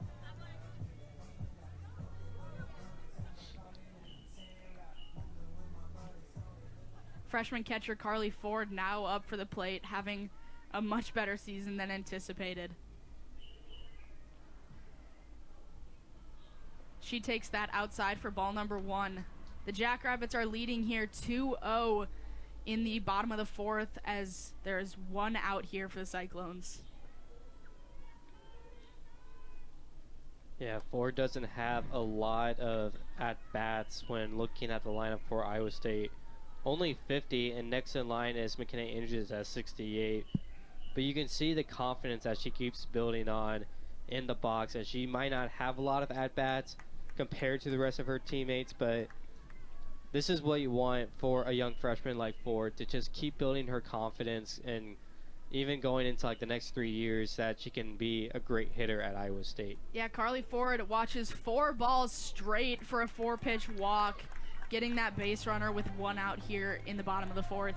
Freshman catcher Carly Ford now up for the plate, having a much better season than anticipated. She takes that outside for ball number 1. The Jackrabbits are leading here 2-0 in the bottom of the fourth, as there's one out here for the Cyclones. Yeah, Ford doesn't have a lot of at-bats when looking at the lineup for Iowa State. Only 50, and next in line is McKenna Andrews at 68. But you can see the confidence that she keeps building on in the box, and she might not have a lot of at-bats compared to the rest of her teammates, but this is what you want for a young freshman like Ford, to just keep building her confidence, and even going into like the next 3 years, that she can be a great hitter at Iowa State. Yeah, Carly Ford watches 4 balls straight for a 4-pitch walk, getting that base runner with 1 out here in the bottom of the fourth.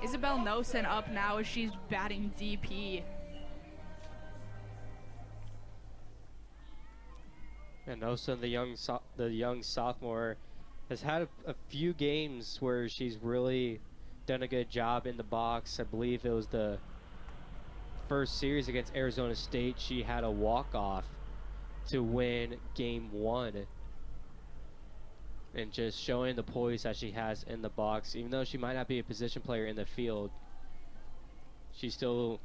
Isabel Nosen up now as she's batting DP. And Nosen, the young sophomore, has had a few games where she's really done a good job in the box. I believe it was the first series against Arizona State. She had a walk-off to win game 1. And just showing the poise that she has in the box. Even though she might not be a position player in the field, she still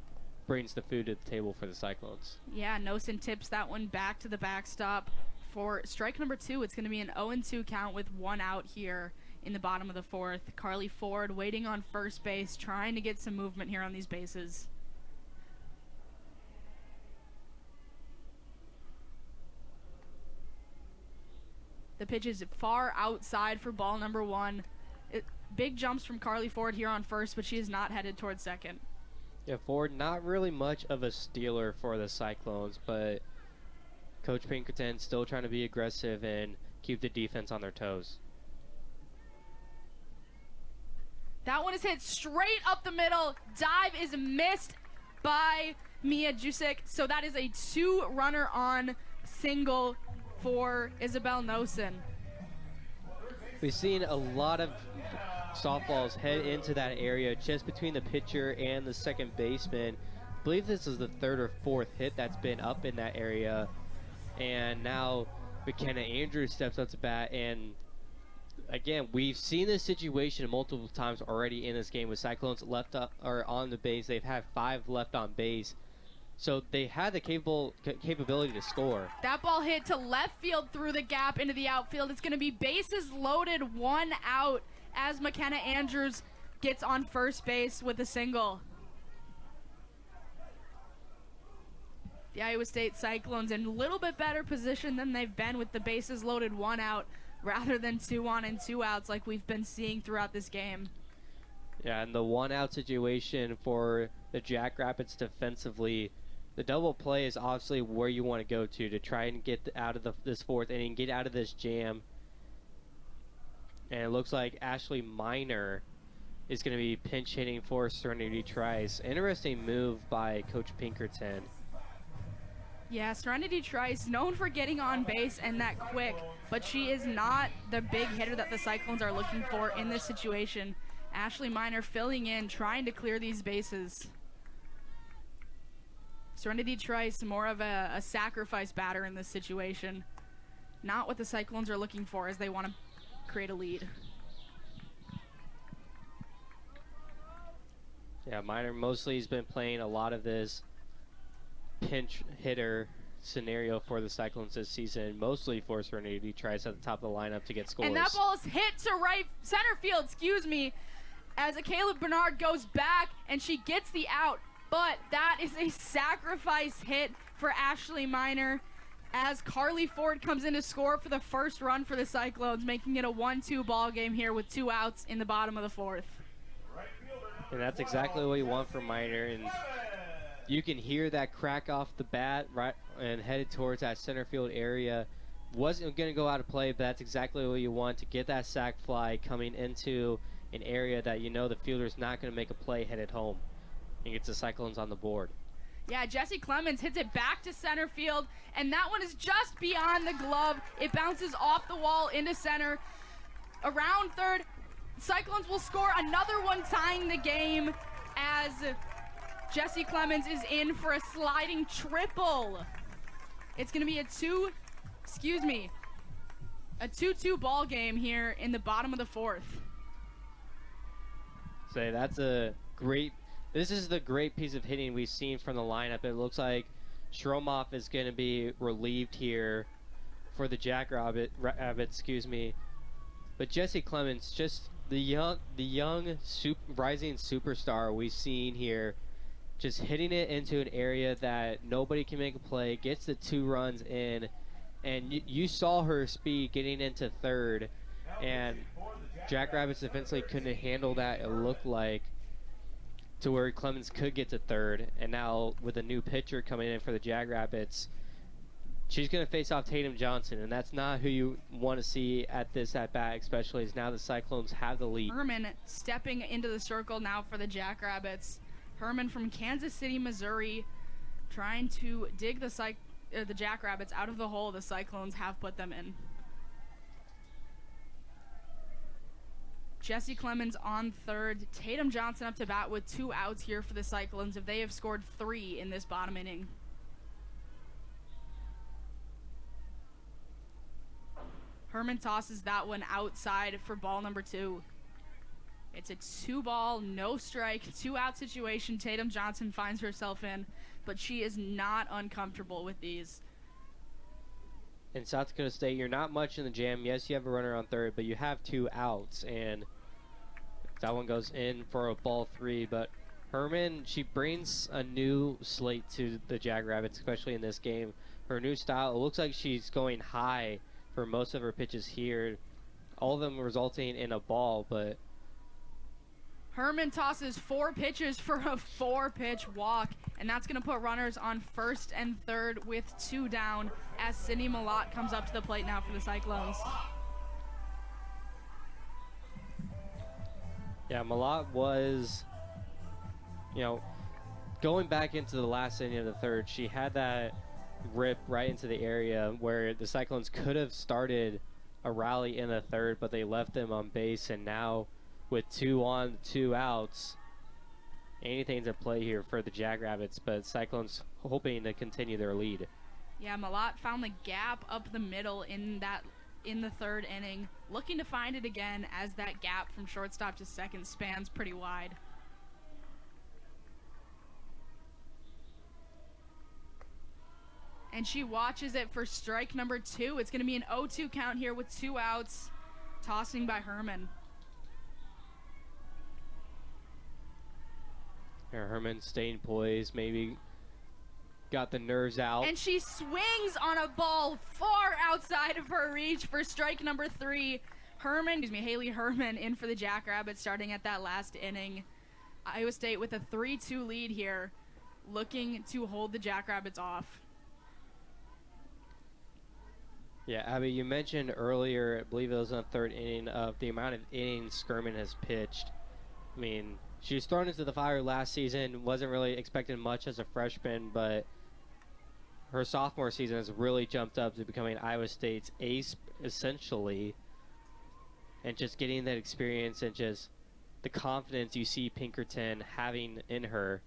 brings the food to the table for the Cyclones. Yeah, Nosen tips that one back to the backstop. For strike number 2, it's going to be an 0-2 count with 1 out here in the bottom of the fourth. Carly Ford waiting on first base, trying to get some movement here on these bases. The pitch is far outside for ball number 1. Big jumps from Carly Ford here on first, but she is not headed towards second. Yeah, Ford, not really much of a stealer for the Cyclones, but Coach Pinkerton still trying to be aggressive and keep the defense on their toes. That one is hit straight up the middle. Dive is missed by Mia Jusik, so that is a 2-runner on single for Isabel Nosen. We've seen a lot of softballs head into that area just between the pitcher and the second baseman. I believe this is the 3rd or 4th hit that's been up in that area. And now McKenna Andrews steps up to bat, and again, we've seen this situation multiple times already in this game with Cyclones left up or on the base. They've had 5 left on base, so they had the capability to score. That ball hit to left field through the gap into the outfield. It's going to be bases loaded, 1 out, as McKenna Andrews gets on first base with a single. The Iowa State Cyclones in a little bit better position than they've been, with the bases loaded, 1 out rather than 2 on and 2 outs like we've been seeing throughout this game. Yeah, and the 1-out situation for the Jackrabbits defensively, the double play is obviously where you want to go to try and get out of this 4th inning, get out of this jam. And it looks like Ashley Miner is going to be pinch hitting for Serenity Trice. Interesting move by Coach Pinkerton. Yeah, Serenity Trice, known for getting on base and that quick, but she is not the big hitter that the Cyclones are looking for in this situation. Ashley Miner filling in, trying to clear these bases. Serenity Trice, more of a sacrifice batter in this situation. Not what the Cyclones are looking for, as they want to create a lead. Yeah, Miner mostly has been playing a lot of this pinch hitter scenario for the Cyclones this season, mostly for Serenity Trice at the top of the lineup to get scores. And that ball is hit to center field, as Caleb Bernard goes back and she gets the out, but that is a sacrifice hit for Ashley Miner, as Carly Ford comes in to score for the first run for the Cyclones, making it a 1-2 ball game here with 2 outs in the bottom of the fourth. And that's exactly what you want from Miner, and you can hear that crack off the bat right and headed towards that center field area. Wasn't going to go out of play, but that's exactly what you want to get that sac fly coming into an area that you know the fielder's not going to make a play headed home, and gets the Cyclones on the board. Yeah, Jessie Clemens hits it back to center field, and that one is just beyond the glove. It bounces off the wall into center. Around third, Cyclones will score another one, tying the game, as Jessie Clemens is in for a sliding triple. It's going to be a A 2-2 ball game here in the bottom of the fourth. So that's a great. This is the great piece of hitting we've seen from the lineup. It looks like Shromoff is going to be relieved here for the Jackrabbit, excuse me. But Jesse Clemens, just the young rising superstar we've seen here, just hitting it into an area that nobody can make a play, gets the 2 runs in, and you saw her speed getting into third, and Jackrabbits defensively couldn't handle that, it looked like, to where Clemens could get to third. And now with a new pitcher coming in for the Jackrabbits, she's going to face off Tatum Johnson, and that's not who you want to see at this at-bat, especially as now the Cyclones have the lead. Herman stepping into the circle now for the Jackrabbits. Herman from Kansas City, Missouri, trying to dig the Jackrabbits out of the hole the Cyclones have put them in. Jesse Clemens on third. Tatum Johnson up to bat with 2 outs here for the Cyclones if they have scored 3 in this bottom inning. Herman tosses that one outside for ball number 2. It's a 2-ball, no strike, 2-out situation Tatum Johnson finds herself in, but she is not uncomfortable with these. In South Dakota State, you're not much in the jam. Yes, you have a runner on third, but you have 2 outs, and that one goes in for a ball 3. But Herman, she brings a new slate to the Jackrabbits, especially in this game. Her new style, it looks like she's going high for most of her pitches here, all of them resulting in a ball, but Herman tosses 4 pitches for a 4-pitch walk, and that's going to put runners on first and third with 2 down as Sydney Malott comes up to the plate now for the Cyclones. Yeah, Malott was, going back into the last inning of the third, she had that rip right into the area where the Cyclones could have started a rally in the third, but they left them on base, and now with 2 on, 2 outs, anything's at play here for the Jackrabbits, but Cyclones hoping to continue their lead. Yeah, Malott found the gap up the middle in the third inning, looking to find it again as that gap from shortstop to second spans pretty wide. And she watches it for strike number 2. It's going to be an 0-2 count here with 2 outs, tossing by Herman. Herman staying poised, maybe got the nerves out. And she swings on a ball far outside of her reach for strike number 3. Haley Herman in for the Jackrabbits starting at that last inning. Iowa State with a 3-2 lead here, looking to hold the Jackrabbits off. Yeah, Abby, you mentioned earlier, I believe it was in the third inning, of the amount of innings Skirman has pitched. I mean, she was thrown into the fire last season, wasn't really expecting much as a freshman, but her sophomore season has really jumped up to becoming Iowa State's ace, essentially, and just getting that experience and just the confidence you see Pinkerton having in her.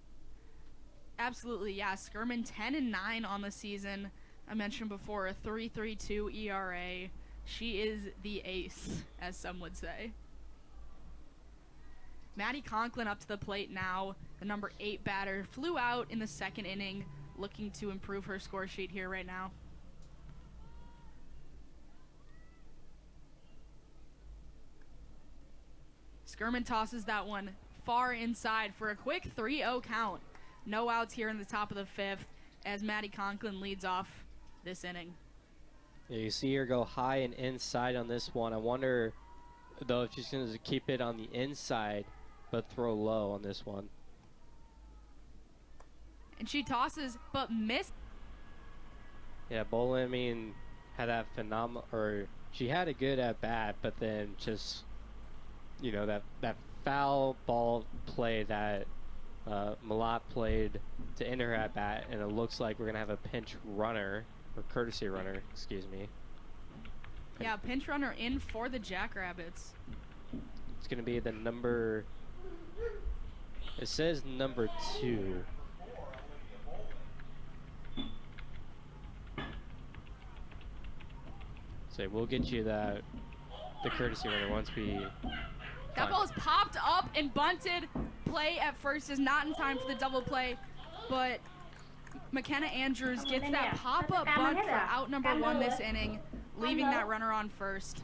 Absolutely, yeah. Skirman 10-9 on the season. I mentioned before, a 3.32 ERA. She is the ace, as some would say. Maddie Conklin up to the plate now. The number 8 batter flew out in the second inning, looking to improve her score sheet here right now. Skirman tosses that one far inside for a quick 3-0 count. No outs here in the top of the 5th as Maddie Conklin leads off this inning. Yeah, you see her go high and inside on this one. I wonder, though, if she's going to keep it on the inside but throw low on this one. And she tosses but missed. Yeah, Bolin, had that phenomenal, or she had a good at bat, but then just, that foul ball play that Malott played to end her at bat, and it looks like we're going to have a pinch runner, or courtesy runner, excuse me. Yeah, pinch runner in for the Jackrabbits. It's going to be the number, it says number 2. So we'll get you the courtesy runner once we. That ball is popped up and bunted. Play at first is not in time for the double play, but McKenna Andrews gets that pop-up bunt for out number 1 this inning, leaving that runner on first.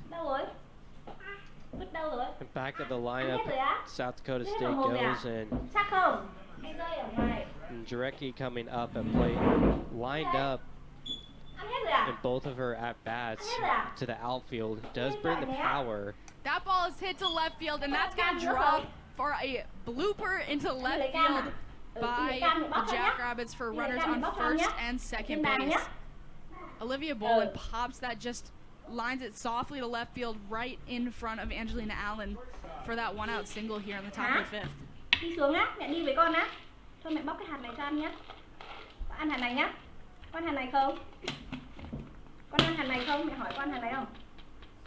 And back of the lineup, South Dakota State goes, and Jarecki coming up at plate, lined up in both of her at-bats to the outfield, does bring the power. That ball is hit to left field, and that's going to drop for a blooper into left field by the Jackrabbits for runners on first and second base. Olivia Boland pops that, just lines it softly to left field right in front of Angelina Allen for that 1-out single here in the top of the 5th. Đi xuống á, mẹ đi với con á. Thôi mẹ bóc cái hạt này cho ăn nhé. Con ăn hạt này nhá. Con hạt này không? Con ăn hạt này không? Mẹ hỏi con hạt này không?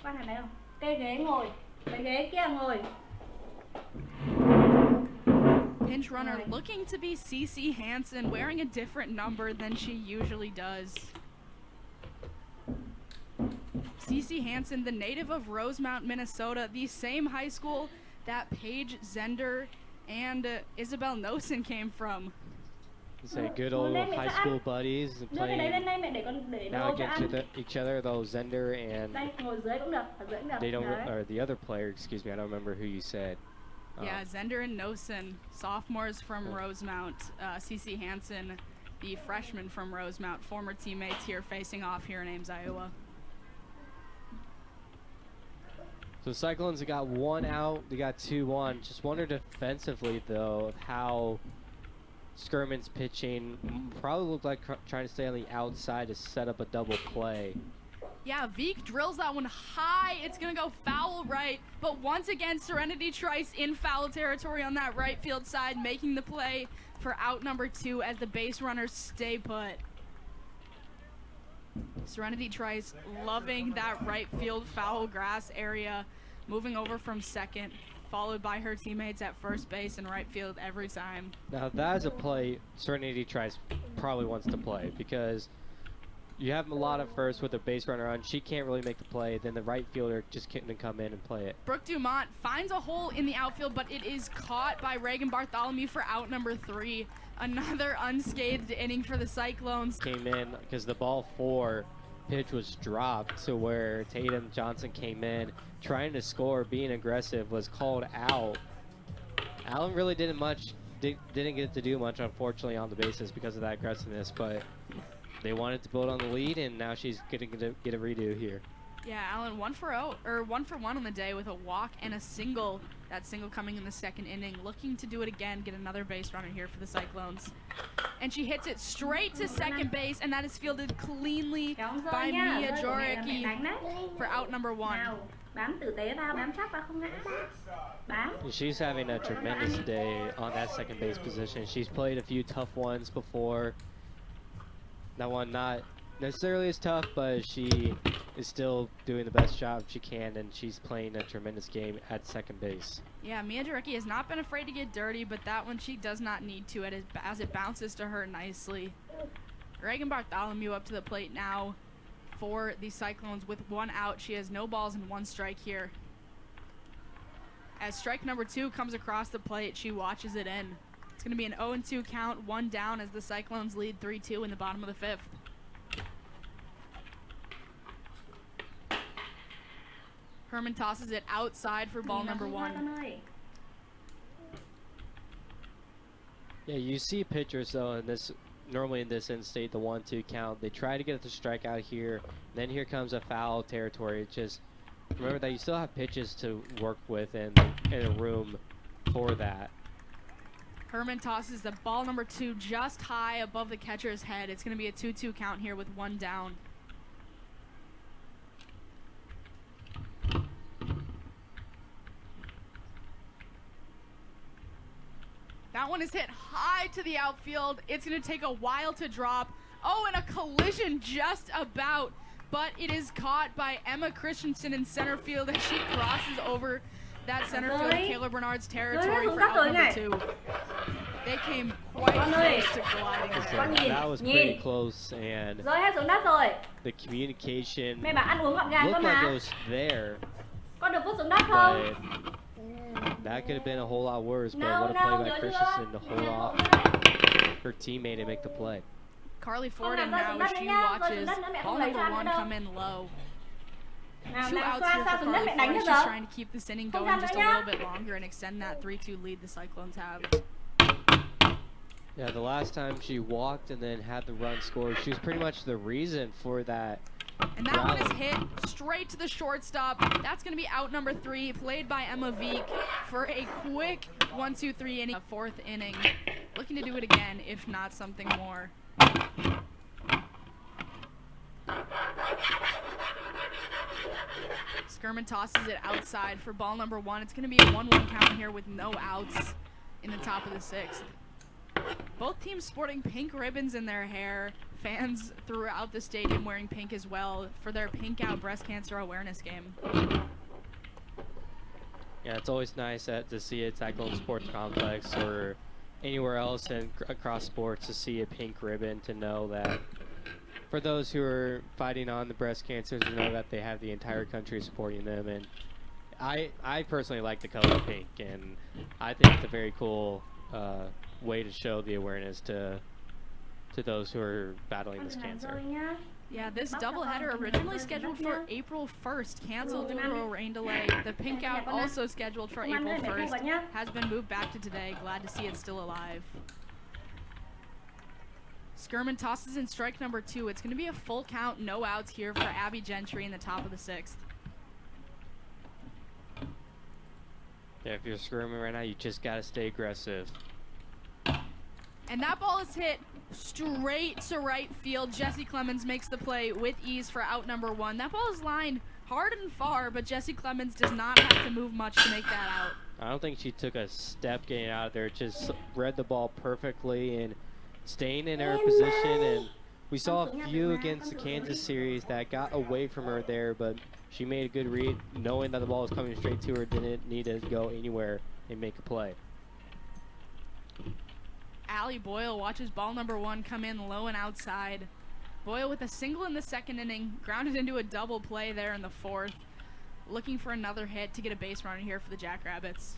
Con hạt này không? Cây ghế ngồi. Cái ghế kia ngồi. Pinch runner looking to be CC Hansen, wearing a different number than she usually does. CC Hansen, the native of Rosemount, Minnesota, the same high school that Paige Zender and Isabel Nosen came from. Say good old high school buddies playing now against each other, though Zender and they don't, or the other player, excuse me, I don't remember who you said. Yeah, Zender and Nosen, sophomores from Rosemount. CC Hansen, the freshman from Rosemount, former teammates here facing off here in Ames, Iowa. So Cyclones have got 1 out, they got 2-1. Just wonder defensively, though, of how Skirman's pitching. Probably looked like trying to stay on the outside to set up a double play. Yeah, Veek drills that one high. It's going to go foul right. But once again, Serenity Trice in foul territory on that right field side, making the play for out number 2 as the base runners stay put. Serenity Trice loving that right field foul grass area, moving over from second, followed by her teammates at first base and right field every time. Now that is a play Serenity Trice probably wants to play, because you have a lot at first with a base runner on. She can't really make the play. Then the right fielder just couldn't come in and play it. Brooke Dumont finds a hole in the outfield, but it is caught by Reagan Bartholomew for out number 3. Another unscathed inning for the Cyclones. Came in because the ball 4 pitch was dropped to where Tatum Johnson came in trying to score, being aggressive, was called out. Allen really didn't get to do much, unfortunately, on the bases because of that aggressiveness, but they wanted to build on the lead, and now she's getting to get a redo here. Yeah, Allen 1 for 1 on the day with a walk and a single. That single coming in the second inning, looking to do it again, get another base runner here for the Cyclones. And she hits it straight to second base, and that is fielded cleanly by Mia Jarecki for out number 1. She's having a tremendous day on that second base position. She's played a few tough ones before. That one not necessarily as tough, but she is still doing the best job she can, and she's playing a tremendous game at second base. Yeah, Mia Jarecki has not been afraid to get dirty, but that one she does not need to as it bounces to her nicely. Reagan Bartholomew up to the plate now for the Cyclones with 1 out. She has no balls and 1 strike here. As strike number 2 comes across the plate, she watches it in. It's going to be an 0-2 count, 1 down as the Cyclones lead 3-2 in the bottom of the 5th. Herman tosses it outside for ball number 1. Yeah, you see pitchers though normally in this in-state, the 1-2 count. They try to get the strikeout here. Then here comes a foul territory. It's just remember that you still have pitches to work with in a room for that. Herman tosses the ball number 2 just high above the catcher's head. It's going to be a 2-2 count here with 1 down. That one is hit high to the outfield. It's going to take a while to drop. Oh, and a collision just about. But it is caught by Emma Christensen in center field as she crosses over that center field Kayla Bernard's territory for out number 2. They came quite Con ơi. close to gliding Like I there. Con said, nhìn, that was nhìn. pretty close, and Rơi hết xuống đất rồi. the communication Mẹ bảo ăn uống gọn gàng cơ looked like mà. it was there, Con được vứt xuống đất không? but that could have been a whole lot worse. But No, what a no, play by nhớ chưa? Christensen to hold Nhà off cậu nữa đấy. her teammate and make the play. Carly Con Ford làm in rơi now xuống as đất she nữa nhá. Rơi watches xuống đất nữa mẹ ball không lấy number cho ăn nữa one đâu. come in low. Nào, Two làm outs xoa here xoa for xuống đất Carly mẹ đánh Ford. cho She's giờ. trying to keep this inning Không going làm just nữa a nhá. little bit longer and extend that 3-2 lead the Cyclones have. Yeah, the last time she walked and then had the run scored, she was pretty much the reason for that. And that one is rally. hit straight to the shortstop. That's going to be out number 3, played by Emma Veek for a quick 1-2-3 inning, a 4th inning. Looking to do it again, if not something more. Skirman tosses it outside for ball number 1. It's going to be a 1-1 count here with no outs in the top of the 6th. Both teams sporting pink ribbons in their hair. Fans throughout the stadium wearing pink as well for their Pink Out breast cancer awareness game. Yeah, it's always nice to see it at Cyclone Sports Complex or anywhere else and across sports to see a pink ribbon, to know that for those who are fighting on the breast cancer, to know that they have the entire country supporting them. And I personally like the color pink, and I think it's a very cool way to show the awareness to those who are battling Con this đừng làm cancer. rơi nhá. Yeah, this Bóc cho con, doubleheader con originally đừng scheduled rơi for nhá. April 1st, canceled due Con to ăn a đi. rain delay. The Pink Con Out, ăn. also scheduled for Con ăn April đây, mẹ thu 1st, vào nhá. has been moved back to today. Glad to see it's still alive. Skirman tosses in strike number 2. It's going to be a full count, no outs here for Abby Gentry in the top of the 6th. Yeah, if you're screaming right now, you just gotta stay aggressive. And that ball is hit straight to right field. Jessie Clemens makes the play with ease for out number 1. That ball is lined hard and far, but Jessie Clemens does not have to move much to make that out. I don't think she took a step getting out of there. Just read the ball perfectly and staying in her position. And we saw a few against the Kansas series that got away from her there, but she made a good read, knowing that the ball was coming straight to her, didn't need to go anywhere and make a play. Allie Boyle watches ball number 1 come in low and outside. Boyle with a single in the 2nd inning, grounded into a double play there in the 4th. Looking for another hit to get a base runner here for the Jackrabbits.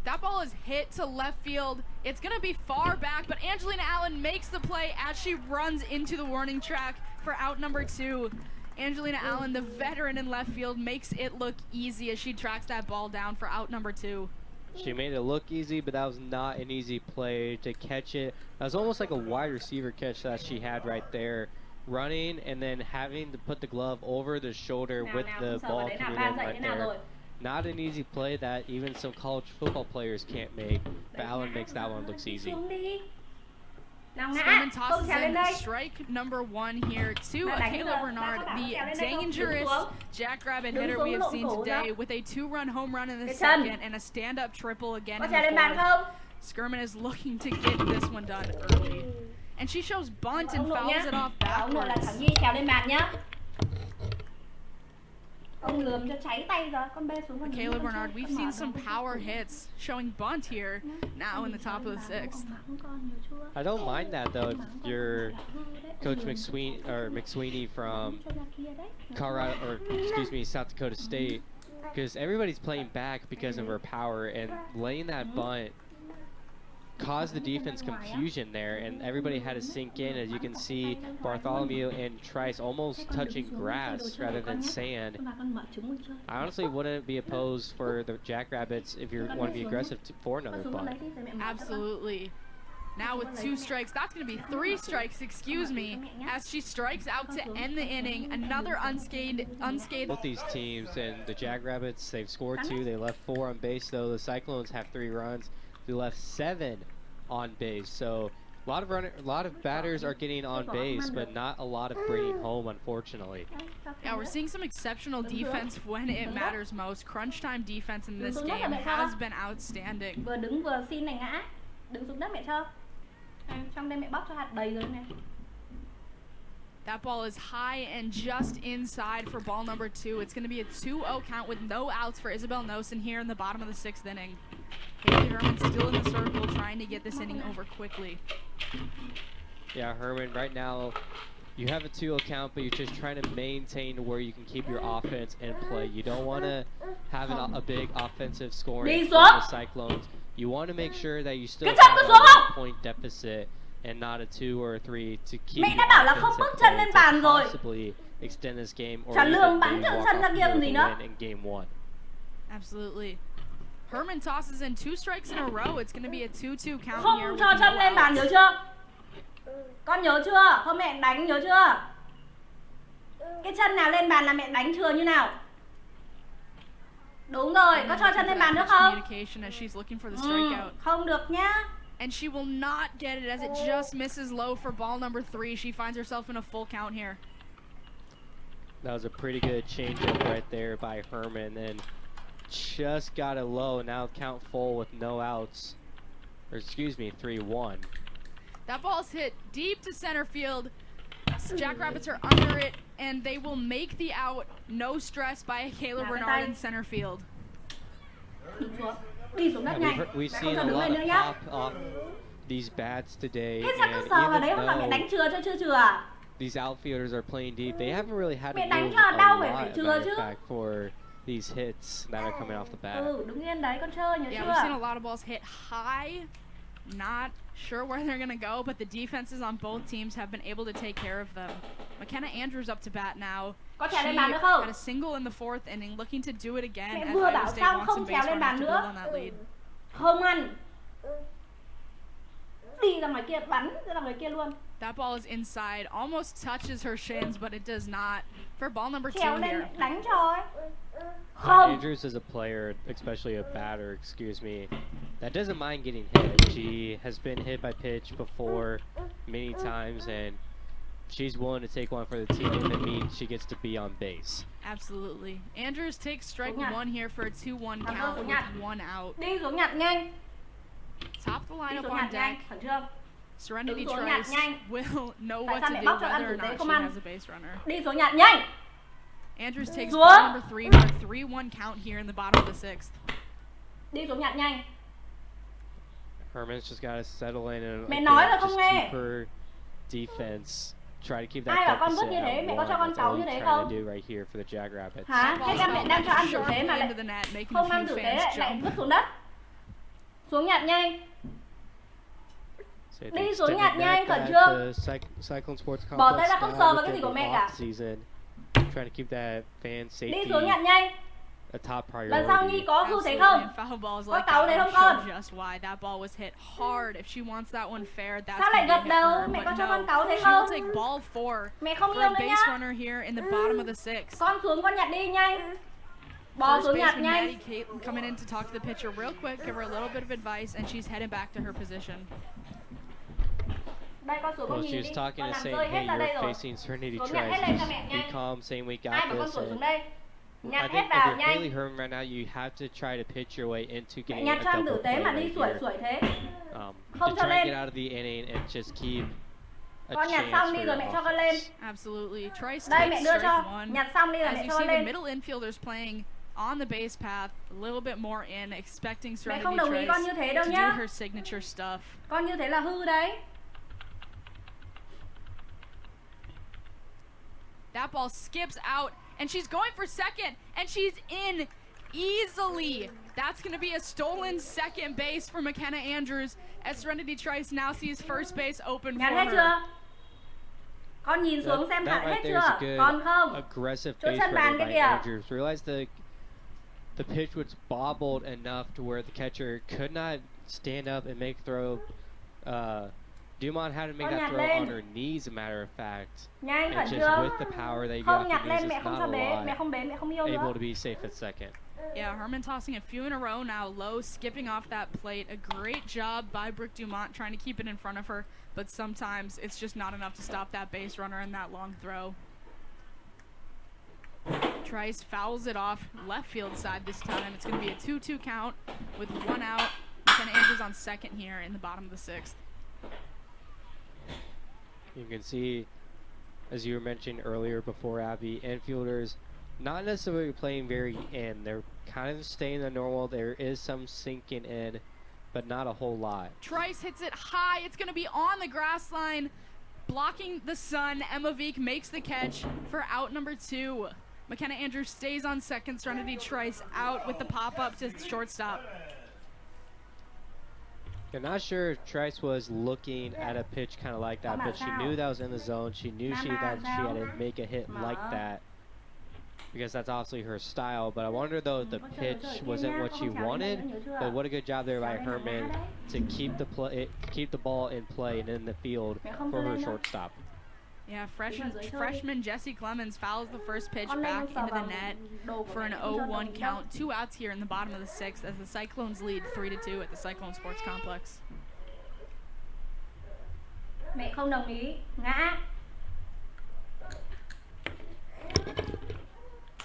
That ball is hit to left field. It's going to be far back, but Angelina Allen makes the play as she runs into the warning track for out number 2. Angelina Allen, the veteran in left field, makes it look easy as she tracks that ball down for out number 2. She made it look easy, but that was not an easy play to catch it. That was almost like a wide receiver catch that she had right there. Running and then having to put the glove over the shoulder with the ball coming in right there. Not an easy play that even some college football players can't make, but Allen makes that one look easy. Skirman tosses in strike number 1 here to Kayla Bernard, the dangerous Jackrabbit hitter we have seen today, with a 2-run home run in the 2nd and a stand-up triple again in the 4th. Skirman is looking to get this one done early. And she shows bunt and fouls it off backwards. Kayla Bernard, we've seen some power hits showing bunt here now in the top of the 6th. I don't mind that though if you're Coach McSweeney from Colorado, or excuse me, South Dakota State, because everybody's playing back because of her power, and laying that bunt caused the defense confusion there, and everybody had to sink in. As you can see, Bartholomew and Trice almost touching grass rather than sand. I honestly wouldn't be opposed for the Jackrabbits if you want to be aggressive for another bunt. Absolutely. Now with 2 strikes, that's going to be 3 strikes, excuse me, as she strikes out to end the inning. Another unscathed. Both these teams, and the Jackrabbits, they've scored 2. They left 4 on base, though. The Cyclones have 3 runs. They left 7 on base. So a lot of batters are getting on base, but not a lot of bringing home, unfortunately. Yeah, we're seeing some exceptional defense when it matters most. Crunch time defense in this game has been outstanding. Vừa đứng vừa xin này ngã. Đứng xuống đất mẹ cho. Trong đây mẹ bóc cho hạt đầy rồi này. That ball is high and just inside for ball number 2. It's going to be a 2-0 count with no outs for Isabel Nosen here in the bottom of the 6th inning. Haley Herman still in the circle trying to get this inning over quickly. Yeah, Herman, right now you have a 2-0 count, but you're just trying to maintain where you can keep your offense in play. You don't want to have a big offensive scoring for the Cyclones. You want to make sure that you still have a 1-point deficit and not a 2 or a 3 to keep your offense in play to possibly extend this game or even walk off with a win in game 1. Absolutely. Herman tosses in 2 strikes in a row. It's going to be a 2-2 count here. Không cho chân lên bàn, nhớ chưa? Con nhớ chưa? Không mẹ đánh, nhớ chưa? Cái chân nào lên bàn là mẹ đánh thừa như nào? Đúng rồi, có cho chân lên bàn nữa không? Không được nhá. And she will not get it as it just misses low for ball number 3. She finds herself in a full count here. That was a pretty good changeup right there by Herman, and just got it low. Now count full with no outs. Or excuse me, 3-1. That ball's hit deep to center field. Jackrabbits are under it, and they will make the out. No stress by Kayla Bernard in center field. We've seen a lot of pop off these bats today, and even though these outfielders are playing deep, they haven't really had to move a lot, matter of fact, for these hits that are coming off the bat. Yeah, we've seen a lot of balls hit high. Not sure where they're going to go, but the defenses on both teams have been able to take care of them. McKenna Andrews up to bat now. She had a single in the 4th inning, looking to do it again as Iowa State wants some base runners to build on that lead. That ball is inside, almost touches her shins, but it does not. For ball number 2 here. Andrews is a player, especially a batter, excuse me, that doesn't mind getting hit. She has been hit by pitch before many times, and she's willing to take one for the team if it means she gets to be on base. Absolutely. Andrews takes strike 1 here for a 2-1 count with 1 out. Top of the lineup on deck. Serenity Trice will know what to do whether or not she has a base runner. Andrews takes ball number 3 for a 3-1 count here in the bottom of the 6th. Herman's just got to settle in and just keep her defense. Try to keep that deficit at 1. That's all he's trying to do right here for the Jackrabbits. Into the net, making a few fans jump. Đi xuống nhặt nhanh, khẩn trương. Cyclone Sports Bỏ tay ra không sờ vào cái gì của mẹ cả. Trying to keep that fan safety Đi xuống nhặt nhanh. a top priority. Lần sau Nhi có ưu thế không? Có cáu đấy không con? Just why that ball was hit hard. If she wants that one fair, that's sao lại gật đầu? Mẹ có cho con cáu thế không? She'll take ball 4 mẹ không for yêu a nữa base nhá. runner here in the bottom of the 6th. Con xuống con nhặt đi nhanh. Bò xuống nhặt nhanh. Maddie Kate coming in to talk to the pitcher real quick, give her a little bit of advice, and she's heading back to her position. Đây con xuống con nhìn đi. She was talking Con and làm saying, rơi hết hey, ra đây you're rồi. facing Serenity Xuống nhặt hết lên cho mẹ Trice. Be nhanh. calm, saying we got Ai mà con this. xuống đây. I Nhặt hết think if vào you're Haley nhanh. Herman right now, you have to try to pitch your way into Mẹ getting nhặt a cho ăn double tử tế play mà đi right sủi here. sủi thế. To Không cho try and lên. get out of the inning and just keep a Con nhặt chance xong for đi your rồi mẹ cho con lên. offense. Absolutely. Trice Đây mẹ takes đưa strike cho. 1. Nhặt xong đi rồi As mẹ you cho see, con the lên. middle infielders playing on the base path, a little bit more in, expecting Mẹ Serenity không đồng ý Trice con như thế đâu to do nhá. her signature stuff. Con như thế là hư đấy. That ball skips out, and she's going for second, and she's in easily. That's going to be a stolen second base for McKenna Andrews as Serenity Trice now sees first base open for Nhặt hết her. chưa? Con nhìn xuống xem That thả right hết there is a chưa? good Còn không? aggressive Chỗ base chân bàn runner kia by kìa. Andrews. Realized the pitch was bobbled enough to where the catcher could not stand up and make throw. Dumont had to make Con that nhặt throw lên. on her knees, as a matter of fact. Nhanh And khẩn just trương. with the power that you Không got nhặt from knees, lên mẹ it's không not cho a bế. Mẹ lot. không bế, mẹ không yêu Able nữa. to be safe at second. Yeah, Herman tossing a few in a row now, low, skipping off that plate. A great job by Brooke Dumont trying to keep it in front of her, but sometimes it's just not enough to stop that base runner in that long throw. Trice fouls it off left field side this time. It's going to be a 2-2 count with 1 out. McKenna Andrews on second here in the bottom of the 6th. You can see as you were mentioning earlier before, Abby, infielders not necessarily playing very in. They're kind of staying the normal. There is some sinking in, but not a whole lot. Trice hits it high. It's going to be on the grass line, blocking the sun. Emma Veek makes the catch for out number 2. McKenna Andrews stays on second. Serenity Trice out with the pop-up to shortstop. I'm not sure if Trice was looking at a pitch kind of like that, but she knew that was in the zone. She knew that she had to make a hit like that, because that's obviously her style. But I wonder though if the pitch wasn't what she wanted. But what a good job there by Herman to keep the ball in play and in the field for her shortstop. Yeah, freshman Jessie Clemens fouls the first pitch back into the net for an 0-1 count. 2 outs here in the bottom of the 6th as the Cyclones lead 3-2 at the Cyclone Sports Complex. Mẹ không đồng ý, ngã.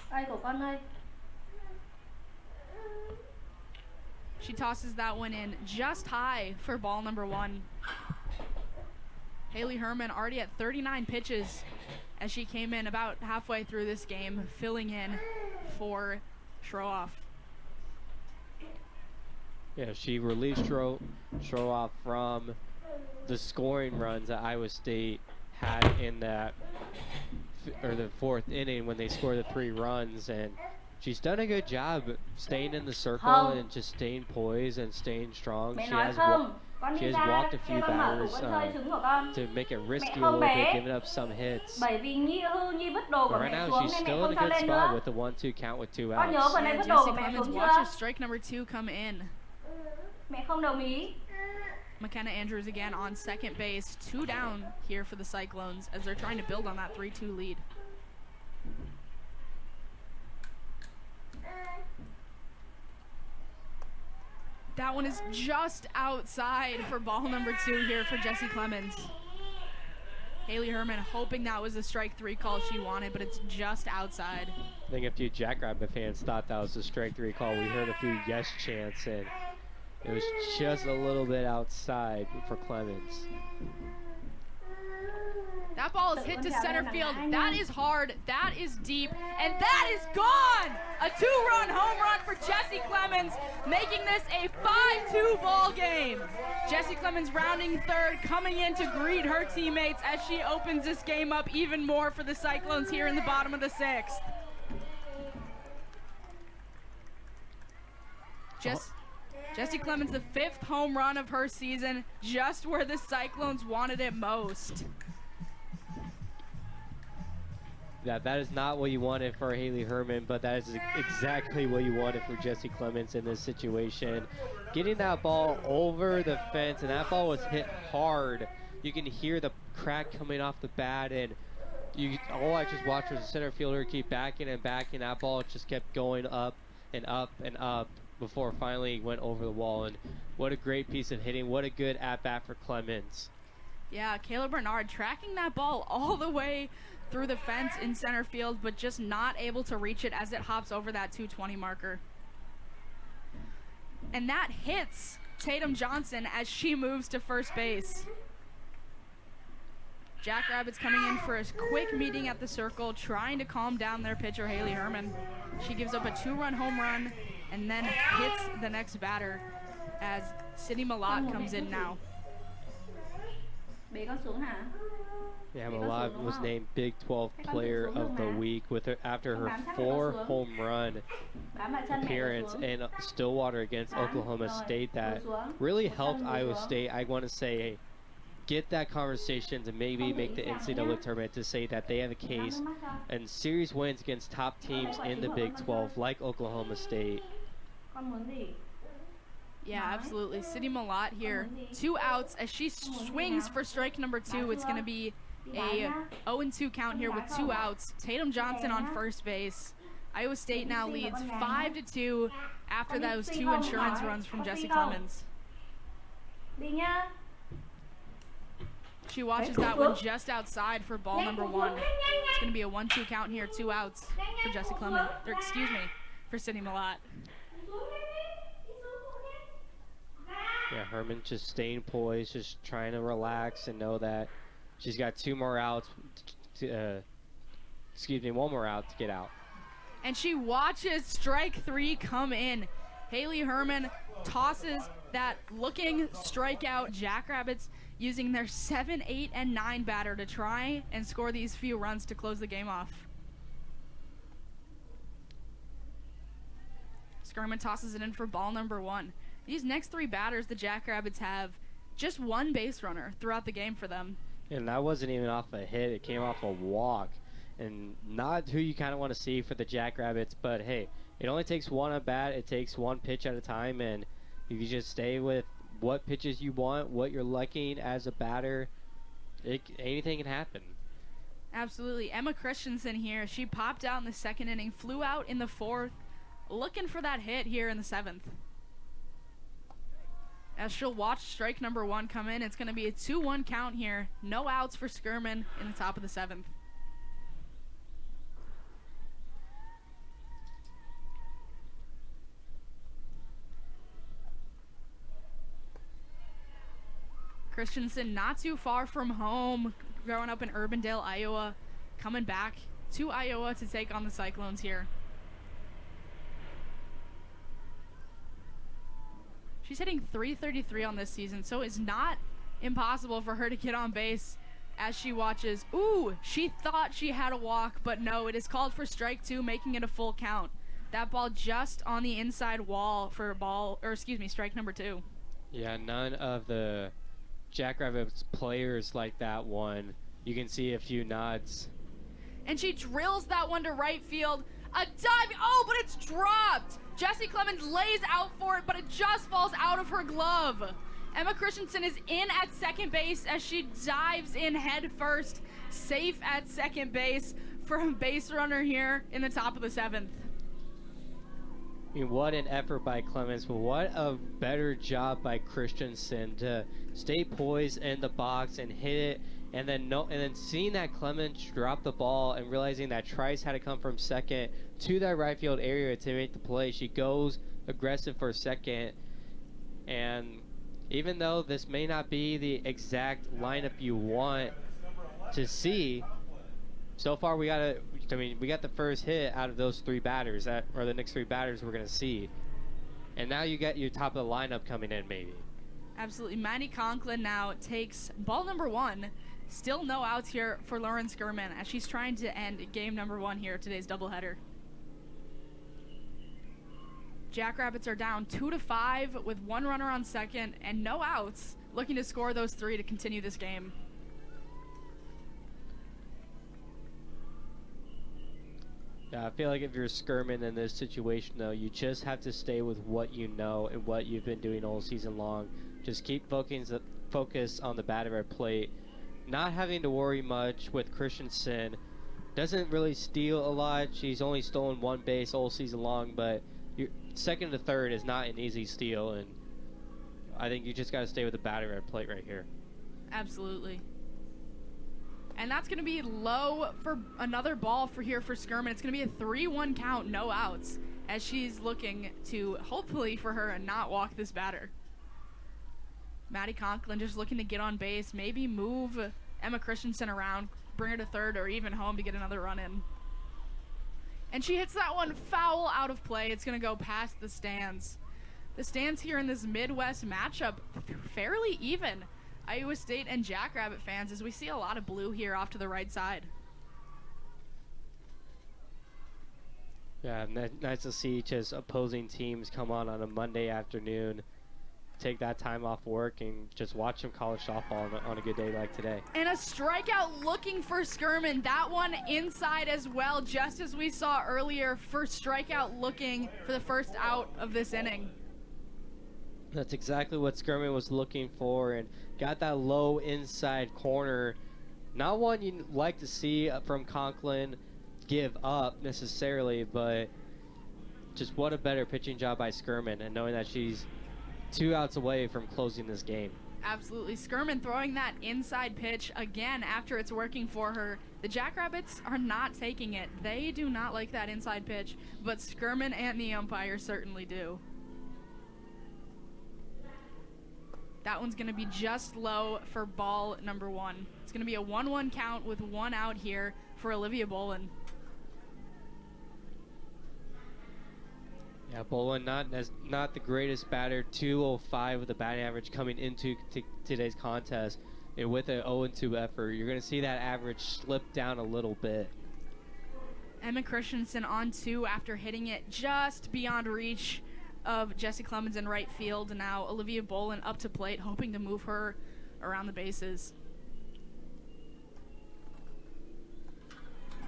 Ơi của con ơi. She tosses that one in just high for ball number 1. Haley Herman already at 39 pitches as she came in about halfway through this game, filling in for Schroehoff. Yeah, she relieved Schroehoff from the scoring runs that Iowa State had in that, or the 4th inning when they scored the 3 runs, and she's done a good job staying in the circle and just staying poised and staying strong. She has walked a few batters to make it risky a little bit, giving up some hits. But right now she's still in a good spot with the 1-2 count with 2 outs. Yeah, Jessie Clemens watches strike number 2 come in. Mẹ không đồng ý. McKenna Andrews again on second base. 2 down here for the Cyclones as they're trying to build on that 3-2 lead. That one is just outside for ball number 2 here for Jessie Clemens. Haley Herman hoping that was the strike 3 call she wanted, but it's just outside. I think a few Jackrabbit fans thought that was a strike 3 call. We heard a few yes chants, and it was just a little bit outside for Clemens. That ball is hit to center field. That is hard. That is deep. And that is gone! A 2-run home run for Jessie Clemens, making this a 5-2 ball game. Jessie Clemens rounding third, coming in to greet her teammates as she opens this game up even more for the Cyclones here in the bottom of the 6th. Jessie Clemens, the 5th home run of her season, just where the Cyclones wanted it most. Yeah, that is not what you wanted for Haley Herman, but that is exactly what you wanted for Jessie Clemens in this situation. Getting that ball over the fence, and that ball was hit hard. You can hear the crack coming off the bat, and all I just watched was the center fielder keep backing and backing. That ball just kept going up and up and up before it finally went over the wall. And what a great piece of hitting. What a good at-bat for Clemens. Yeah, Kayla Bernard tracking that ball all the way through the fence in center field, but just not able to reach it as it hops over that 220 marker. And that hits Tatum Johnson as she moves to first base. Jackrabbits coming in for a quick meeting at the circle, trying to calm down their pitcher, Haley Herman. She gives up a 2-run home run and then hits the next batter as Sydney Malott comes in now. Yeah, Malott was named Big 12 Player of the Week after her 4 home run appearance in Stillwater against Oklahoma State. That really helped Iowa State, I want to say, get that conversation to maybe make the NCAA tournament, to say that they have a case and series wins against top teams in the Big 12 like Oklahoma State. Yeah, absolutely. Sydney Malott here. 2 outs as she swings for strike number 2. It's going to be a 0-2 count here with 2 outs. Tatum Johnson on first base. Iowa State now leads 5-2 after those 2 insurance runs from Jessie Clemens. She watches that one just outside for ball number 1. It's going to be a 1-2 count here, 2 outs for Jessie Clemens, or excuse me, for Sydney Malott. Yeah, Herman just staying poised, just trying to relax and know that she's got 2 more outs, one more out to get out. And she watches strike 3 come in. Haley Herman tosses that looking strikeout. Jackrabbits using their 7, 8, and 9 batter to try and score these few runs to close the game off. Skirman tosses it in for ball number 1. These next 3 batters the Jackrabbits have just 1 base runner throughout the game for them. And that wasn't even off a hit. It came off a walk. And not who you kind of want to see for the Jackrabbits, but hey, it only takes 1 at bat. It takes 1 pitch at a time, and if you just stay with what pitches you want, what you're liking as a batter, anything can happen. Absolutely. Emma Christensen here. She popped out in the 2nd inning, flew out in the 4th, looking for that hit here in the 7th. As she'll watch strike number 1 come in, it's going to be a 2-1 count here. No outs for Skirman in the top of the 7th. Christensen not too far from home, growing up in Urbandale, Iowa, coming back to Iowa to take on the Cyclones here. She's hitting .333 on this season, so it's not impossible for her to get on base as she watches. Ooh, she thought she had a walk, but no, it is called for strike 2, making it a full count. That ball just on the inside wall for strike number 2. Yeah, none of the Jackrabbits players like that one. You can see a few nods. And she drills that one to right field. A dive. Oh, but it's dropped. Jessie Clemens lays out for it, but it just falls out of her glove. Emma Christensen is in at second base as she dives in head first. Safe at second base for a base runner here in the top of the 7th. I mean, what an effort by Clemens, but what a better job by Christensen to stay poised in the box and hit it, and then seeing that Clemens drop the ball and realizing that Trice had to come from second to that right field area to make the play. She goes aggressive for second, and even though this may not be the exact lineup you want to see, so far we got the first hit out of those 3 batters, or the next 3 batters we're going to see. And now you get your top of the lineup coming in maybe. Absolutely. Maddie Conklin now takes ball number 1. Still no outs here for Lauren Skirman as she's trying to end game number 1 here, today's doubleheader. Jackrabbits are down 2-5 with 1 runner on second and no outs, looking to score those 3 to continue this game. Yeah, I feel like if you're Skirman in this situation, though, you just have to stay with what you know and what you've been doing all season long. Just keep focus on the batter at plate. Not having to worry much with Christensen. Doesn't really steal a lot. She's only stolen 1 base all season long, but your second to third is not an easy steal, and I think you just got to stay with the batter at plate right here. Absolutely. And that's going to be low for another ball for Skirman. It's going to be a 3-1 count, no outs, as she's looking to, hopefully for her, not walk this batter. Maddie Conklin just looking to get on base, maybe move Emma Christensen around, bring her to third or even home to get another run in. And she hits that one foul out of play. It's going to go past the stands. The stands here in this Midwest matchup, fairly even. Iowa State and Jackrabbit fans, as we see a lot of blue here off to the right side. Yeah, nice to see just opposing teams come on a Monday afternoon, take that time off work, and just watch some college softball on a good day like today. And a strikeout looking for Skirman. That one inside as well, just as we saw earlier. First strikeout looking for the first out of this inning. That's exactly what Skirman was looking for, and got that low inside corner. Not one you'd like to see from Conklin give up necessarily, but just what a better pitching job by Skirman, and knowing that she's 2 outs away from closing this game. Absolutely. Skirman throwing that inside pitch again after it's working for her. The Jackrabbits are not taking it. They do not like that inside pitch, but Skirman and the umpire certainly do. That one's going to be just low for ball number 1. It's going to be a 1-1 count with 1 out here for Olivia Bolin. Yeah, Bolin not the greatest batter. 205 with the batting average coming into today's contest. And with an 0-2 effort, you're going to see that average slip down a little bit. Emma Christensen on 2 after hitting it just beyond reach of Jessie Clemens in right field. And now Olivia Bolin up to plate, hoping to move her around the bases.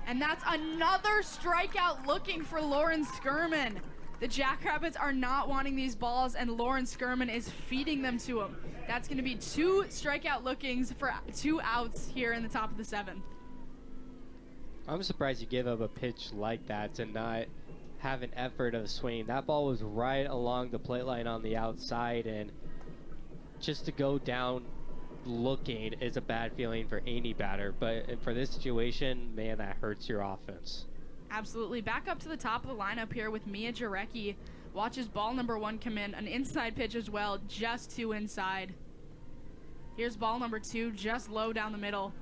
And that's another strikeout looking for Lauren Skirman. The Jackrabbits are not wanting these balls, and Lauren Skirman is feeding them to them. That's going to be 2 strikeout lookings for 2 outs here in the top of the 7th. I'm surprised you give up a pitch like that to not have an effort of swing. That ball was right along the plate line on the outside, and just to go down looking is a bad feeling for any batter. But for this situation, man, that hurts your offense. Absolutely. Back up to the top of the lineup here with Mia Jarecki. Watches ball number 1 come in. An inside pitch as well, just 2 inside. Here's ball number 2, just low down the middle.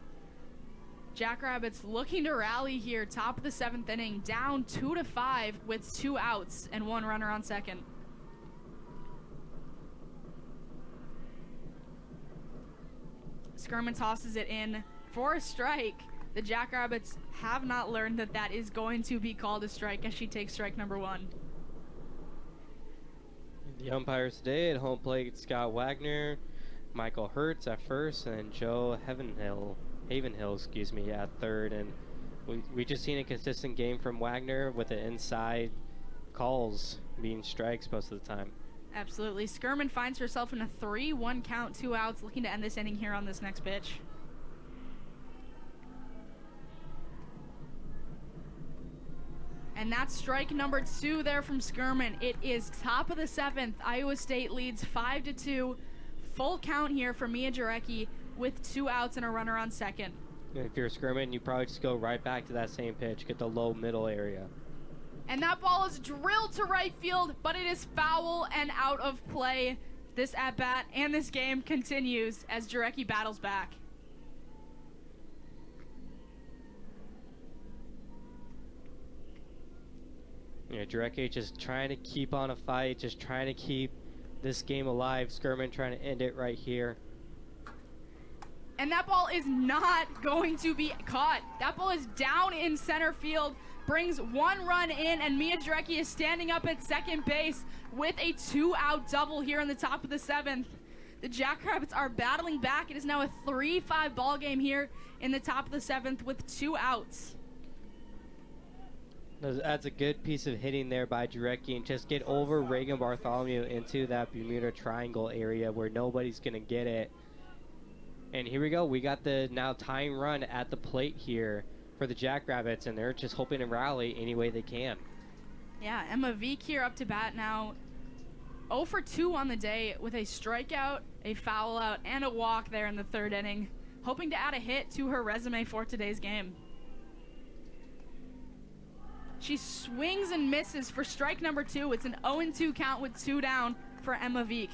Jackrabbits looking to rally here, top of the 7th inning, down 2-5 with 2 outs and 1 runner on second. Skirman tosses it in for a strike. The Jackrabbits have not learned that that is going to be called a strike as she takes strike number 1. The umpires today at home plate, Scott Wagner, Michael Hertz at first, and Joe Havenhill, at third. And we just seen a consistent game from Wagner with the inside calls being strikes most of the time. Absolutely. Skirman finds herself in a 3-1 count, 2 outs, looking to end this inning here on this next pitch. And that's strike number 2 there from Skirman. It is top of the 7th. Iowa State leads 5-2. Full count here for Mia Jarecki with 2 outs and a runner on second. If you're Skirman, you probably just go right back to that same pitch, get the low middle area. And that ball is drilled to right field, but it is foul and out of play. This at-bat and this game continues as Jarecki battles back. Yeah, Jarecki just trying to keep on a fight, just trying to keep this game alive. Skirman trying to end it right here. And that ball is not going to be caught. That ball is down in center field, brings 1 run in, and Mia Jarecki is standing up at second base with a 2-out double here in the top of the 7th. The Jackrabbits are battling back. It is now a 3-5 ball game here in the top of the 7th with 2 outs. That's a good piece of hitting there by Jarecki, and just get over Reagan Bartholomew into that Bermuda Triangle area where nobody's going to get it. And here we go. We got the now tying run at the plate here for the Jackrabbits, and they're just hoping to rally any way they can. Yeah, Emma Veek here up to bat now. 0 for 2 on the day with a strikeout, a foul out, and a walk there in the 3rd inning. Hoping to add a hit to her resume for today's game. She swings and misses for strike number 2. It's an 0-2 count with 2 down for Emma Veek.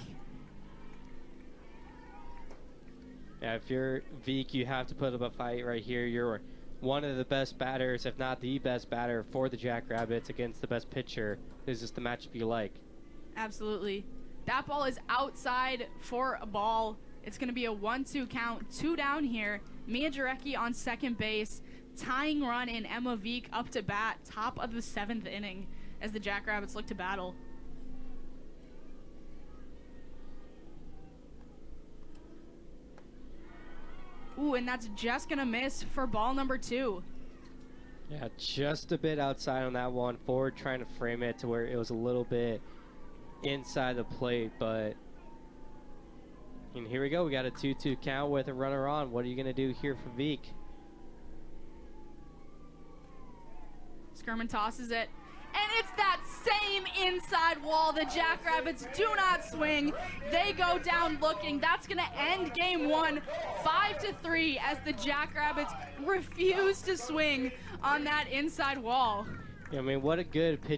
Yeah, if you're Veek, you have to put up a fight right here. You're one of the best batters, if not the best batter for the Jackrabbits against the best pitcher. This is the matchup you like. Absolutely. That ball is outside for a ball. It's going to be a 1-2 count, 2 down here. Mia Jarecki on second base. Tying run in Emma Veek up to bat, top of the 7th inning as the Jackrabbits look to battle. Ooh, and that's just going to miss for ball number 2. Yeah, just a bit outside on that one. Ford trying to frame it to where it was a little bit inside the plate, but and here we go. We got a 2-2 count with a runner on. What are you going to do here for Veek? Skirman tosses it, and it's that same inside wall. The Jackrabbits do not swing. They go down looking. That's going to end game 1, 5-3, as the Jackrabbits refuse to swing on that inside wall. Yeah, I mean, what a good pitch.